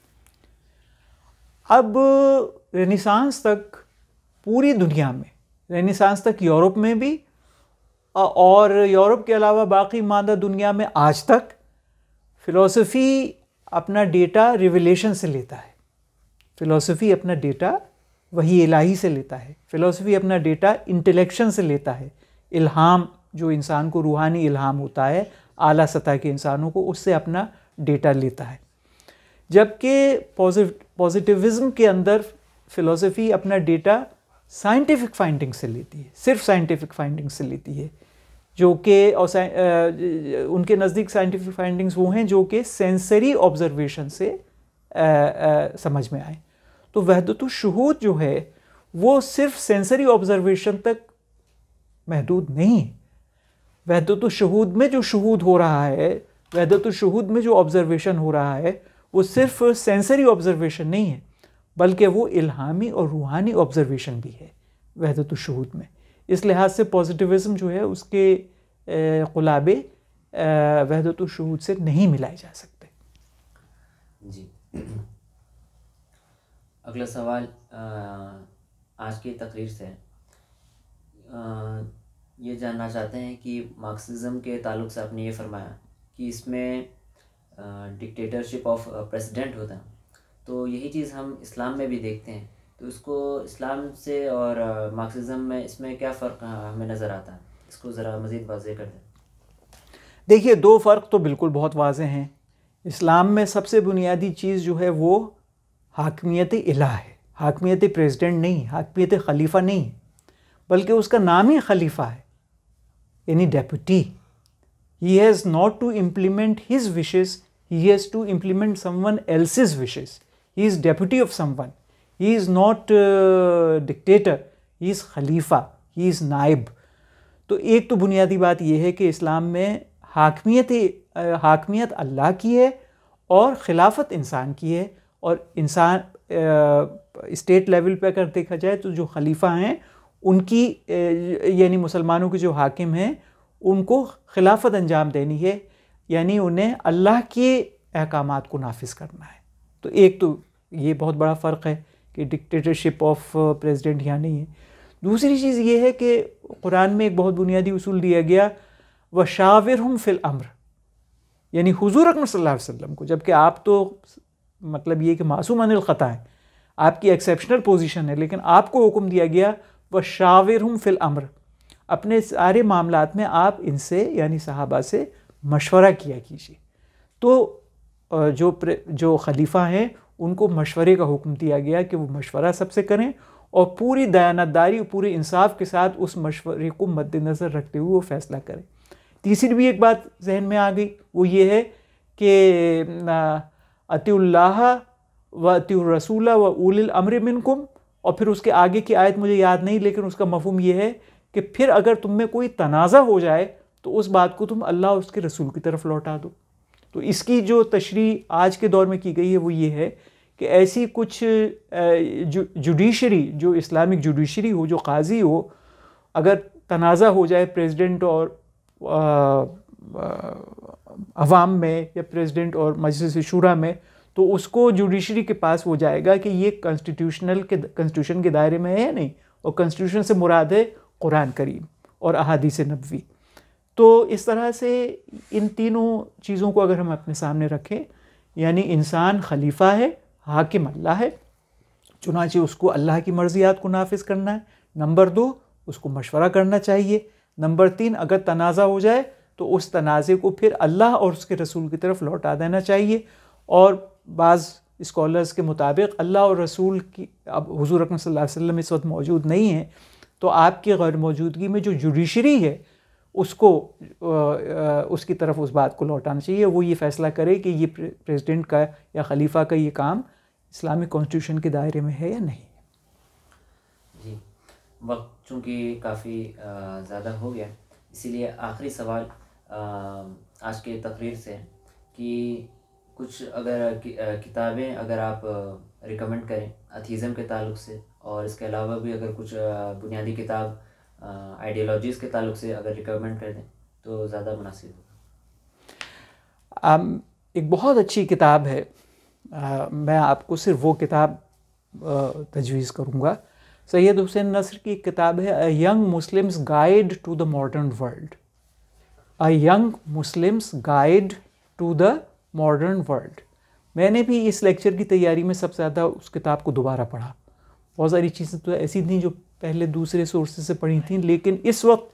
अब रेनेसांस तक पूरी दुनिया में, रेनेसांस तक यूरोप में भी और यूरोप के अलावा बाकी मादा दुनिया में आज तक फ़िलॉसफ़ी अपना डेटा रिविलेशन से लेता है। फ़िलॉसफ़ी अपना डेटा वही इलाही से लेता है। फ़िलॉसफ़ी अपना डेटा इंटेलेक्शन से लेता है। इल्हाम, जो इंसान को रूहानी इल्हाम होता है आला सतह के इंसानों को, उससे अपना डेटा लेता है। जबकि पॉजिटिविज़म के अंदर फ़िलॉसफ़ी अपना डेटा साइंटिफिक फाइंडिंग से लेती है, सिर्फ साइंटिफिक फाइंडिंग से लेती है, जो कि उनके नज़दीक साइंटिफिक फाइंडिंग्स वो हैं जो कि सेंसरी ऑब्जर्वेशन से समझ में आए। तो वहदतुश शुहूद जो है वो सिर्फ सेंसरी ऑब्जर्वेशन तक महदूद नहीं है। वहदतुश शुहूद में जो शुहूद हो रहा है, वहदतुश शुहूद में जो ऑब्जर्वेशन हो रहा है वो सिर्फ सेंसरी ऑब्जर्वेशन नहीं है, बल्कि वो इल्हामी और रूहानी ऑब्जर्वेशन भी है वहदतुश शुहूद में। इस लिहाज से पॉजिटिविज्म जो है उसके क़ुलाबे वहदतुश शुहूद से नहीं मिलाए जा सकते। जी। अगला सवाल आज की तकरीर से ये जानना चाहते हैं कि मार्क्सिज्म के ताल्लुक से आपने ये फरमाया कि इसमें डिक्टेटरशिप ऑफ प्रेसिडेंट होता है, तो यही चीज़ हम इस्लाम में भी देखते हैं, तो इसको इस्लाम से और मार्क्सिज्म में इसमें क्या फ़र्क हमें नज़र आता है, इसको ज़रा मज़ीद वाज़ेह कर दें। देखिए, दो फ़र्क तो बिल्कुल बहुत वाज़ेह हैं। इस्लाम में सबसे बुनियादी चीज़ जो है वो हाकमियत इलाह है, हाकमियत प्रेसिडेंट नहीं, हाकमियत खलीफा नहीं, बल्कि उसका नाम ही खलीफा है, यानी deputy. He has not to implement his wishes, he has to implement someone else's wishes. He is deputy of someone, he is not dictator, he is khalifa, he is naib. तो एक तो बुनियादी बात यह है कि इस्लाम में हाकमियत अल्लाह की है और खिलाफत इंसान की है, और इंसान स्टेट लेवल पे अगर देखा जाए तो जो खलीफा हैं उनकी यानी मुसलमानों के जो हाकिम हैं उनको खिलाफत अंजाम देनी है, यानी उन्हें अल्लाह के अहकामात को नाफिज करना है। तो एक तो ये बहुत बड़ा फ़र्क है कि डिक्टेटरशिप ऑफ प्रेसिडेंट यहाँ नहीं है। दूसरी चीज़ ये है कि कुरान में एक बहुत बुनियादी उसूल दिया गया, वशाविरहुम फिल अम्र, यानी हुजूर अकरम सल्लल्लाहु अलैहि वसल्लम को, जबकि आप तो मतलब ये कि मासूम अनिल ख़ता है, आपकी एक्सेप्शनल पोजीशन है, लेकिन आपको हुक्म दिया गया वशाविरहुम फिल अम्र, अपने सारे मामलात में आप इनसे यानी सहाबा से मशवरा किया कीजिए। तो जो खलीफा हैं उनको मशवरे का हुक्म दिया गया कि वो मशवरा सबसे करें और पूरी दयानतदारी, पूरे इंसाफ के साथ उस मशवरे को मद्देनज़र रखते हुए वो फ़ैसला करें। तीसरी भी एक बात जहन में आ गई, वो ये है कि अतिउल्लाह व अतिउर रसूला व उलिल अम्र मिनकुम, और फिर उसके आगे की आयत मुझे याद नहीं, लेकिन उसका मफ़हूम ये है कि फिर अगर तुम में कोई तनाज़ा हो जाए तो उस बात को तुम अल्लाह और उसके रसूल की तरफ लौटा दो। तो इसकी जो तशरीह आज के दौर में की गई है वो ये है कि ऐसी कुछ जुडिशरी, जो इस्लामिक जुडिशरी हो, जो काजी हो, अगर तनाज़ा हो जाए प्रेसिडेंट और अवाम में या प्रेसिडेंट और मजलिस शूरा में, तो उसको जुडिशरी के पास वो जाएगा कि ये कॉन्स्टिट्यूशन के दायरे में है या नहीं, और कॉन्स्टिट्यूशन से मुराद है कुरान करीम और अहादीस नबवी। तो इस तरह से इन तीनों चीज़ों को अगर हम अपने सामने रखें, यानी इंसान खलीफा है, हाकिम अल्लाह है, चुनांचे उसको अल्लाह की मर्ज़ियात को नाफिज करना है। नंबर 2, उसको मशवरा करना चाहिए। नंबर 3, अगर तनाज़ा हो जाए तो उस तनाज़े को फिर अल्लाह और उसके रसूल की तरफ लौटा देना चाहिए। और बाज़ स्कॉलर्स के मुताबिक अल्लाह और रसूल की, अब हुज़ूर अकरम सल्लल्लाहु अलैहि वसल्लम इस वक्त मौजूद नहीं है, तो आपकी गैर मौजूदगी में जो जुडिशरी है उसको उसकी तरफ उस बात को लौटाना चाहिए, वो ये फ़ैसला करे कि ये प्रेसिडेंट का या खलीफा का ये काम इस्लामिक कॉन्स्टिट्यूशन के दायरे में है या नहीं। जी, वक्त चूँकि काफ़ी ज़्यादा हो गया, इसीलिए आखिरी सवाल आज के तकरीर से है कि कुछ अगर किताबें अगर आप रिकमेंड करें अथीज़म के ताल्लुक़ से, और इसके अलावा भी अगर कुछ बुनियादी किताब आइडियोलॉजीज़ के ताल्लुक़ से अगर रिकमेंड कर दें तो ज़्यादा मुनासिब होगा। एक बहुत अच्छी किताब है, मैं आपको सिर्फ वो किताब तजवीज़ करूँगा। सैयद हुसैन नस्र की एक किताब है, a young Muslims guide to the modern world. A young Muslims guide to the modern world. मैंने भी इस लेक्चर की तैयारी में सबसे ज़्यादा उस किताब को दोबारा पढ़ा। बहुत सारी चीज़ें तो ऐसी थी जो पहले दूसरे सोर्सेज से पढ़ी थी, लेकिन इस वक्त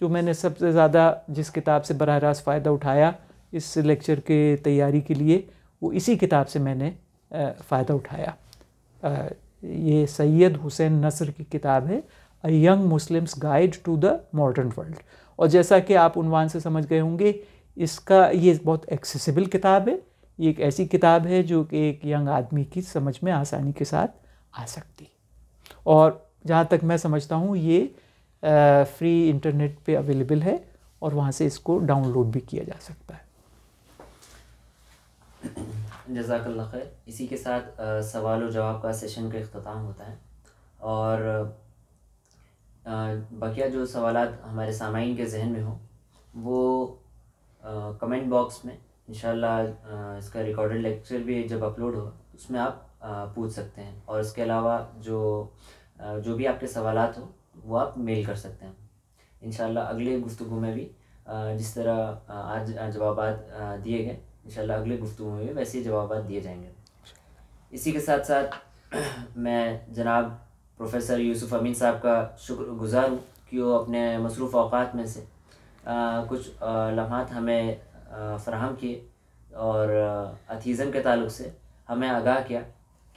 जो मैंने सबसे ज़्यादा जिस किताब से बराह रास्त फ़ायदा उठाया इस लेक्चर के तैयारी के लिए, वो इसी किताब से मैंने फ़ायदा उठाया। ये सैयद हुसैन नस्र की किताब है, a young Muslims guide to the modern world. और जैसा कि आप उन्वान से समझ गए होंगे, इसका ये बहुत एक्सेसिबल किताब है, ये एक ऐसी किताब है जो कि एक यंग आदमी की समझ में आसानी के साथ आ सकती, और जहाँ तक मैं समझता हूँ ये फ्री इंटरनेट पे अवेलेबल है और वहाँ से इसको डाउनलोड भी किया जा सकता है। जज़ाकल्लाह खैर। इसी के साथ सवाल और जवाब का सेशन का इख्तिताम होता है, और बकिया जो सवालात हमारे सामाईन के जहन में हो वो कमेंट बॉक्स में इंशाल्लाह इसका रिकॉर्डेड लेक्चर भी जब अपलोड हो उसमें आप पूछ सकते हैं, और इसके अलावा जो भी आपके सवालात हो वो आप मेल कर सकते हैं। इंशाल्लाह अगले गुफ्तगू में भी जिस तरह आज जवाबात दिए गए, इंशाल्लाह अगले गुफ्तगू में भी वैसे ही जवाबात दिए जाएंगे। इसी के साथ साथ मैं जनाब प्रोफेसर यूसुफ अमीन साहब का शुक्रगुज़ार हूँ कि वो अपने मसरूफ़ औक़ात में से कुछ लम्हात हमें फ़राहम किए और अथीज़म के ताल्लुक़ से हमें आगाह किया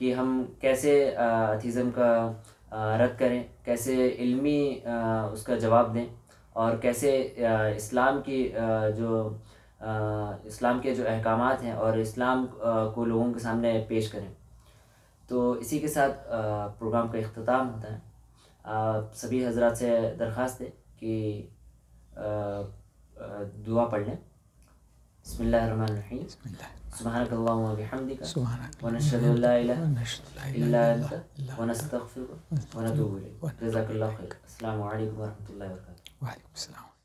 कि हम कैसे अथीज़म का रद्द करें, कैसे इल्मी उसका जवाब दें, और कैसे इस्लाम की इस्लाम के जो अहकामात हैं और इस्लाम को लोगों के सामने पेश करें। तो इसी के साथ प्रोग्राम का इख्तिताम होता है। आप सभी हजरात से दरख्वास्त है कि दुआ पढ़ लें। बिस्मिल्लाहिर्रहमानिर्रहीम। सुब्हानकल्लाहुम्मा व बिहम्दिका व नशहदु अल्ला इलाहा इल्ला अंता व नस्तगफिरुका व नतूबु इलैक। जज़ाकल्लाहु खैर। अस्सलामु अलैकुम व रहमतुल्लाहि व बरकातुहू। वालेकुम सलाम।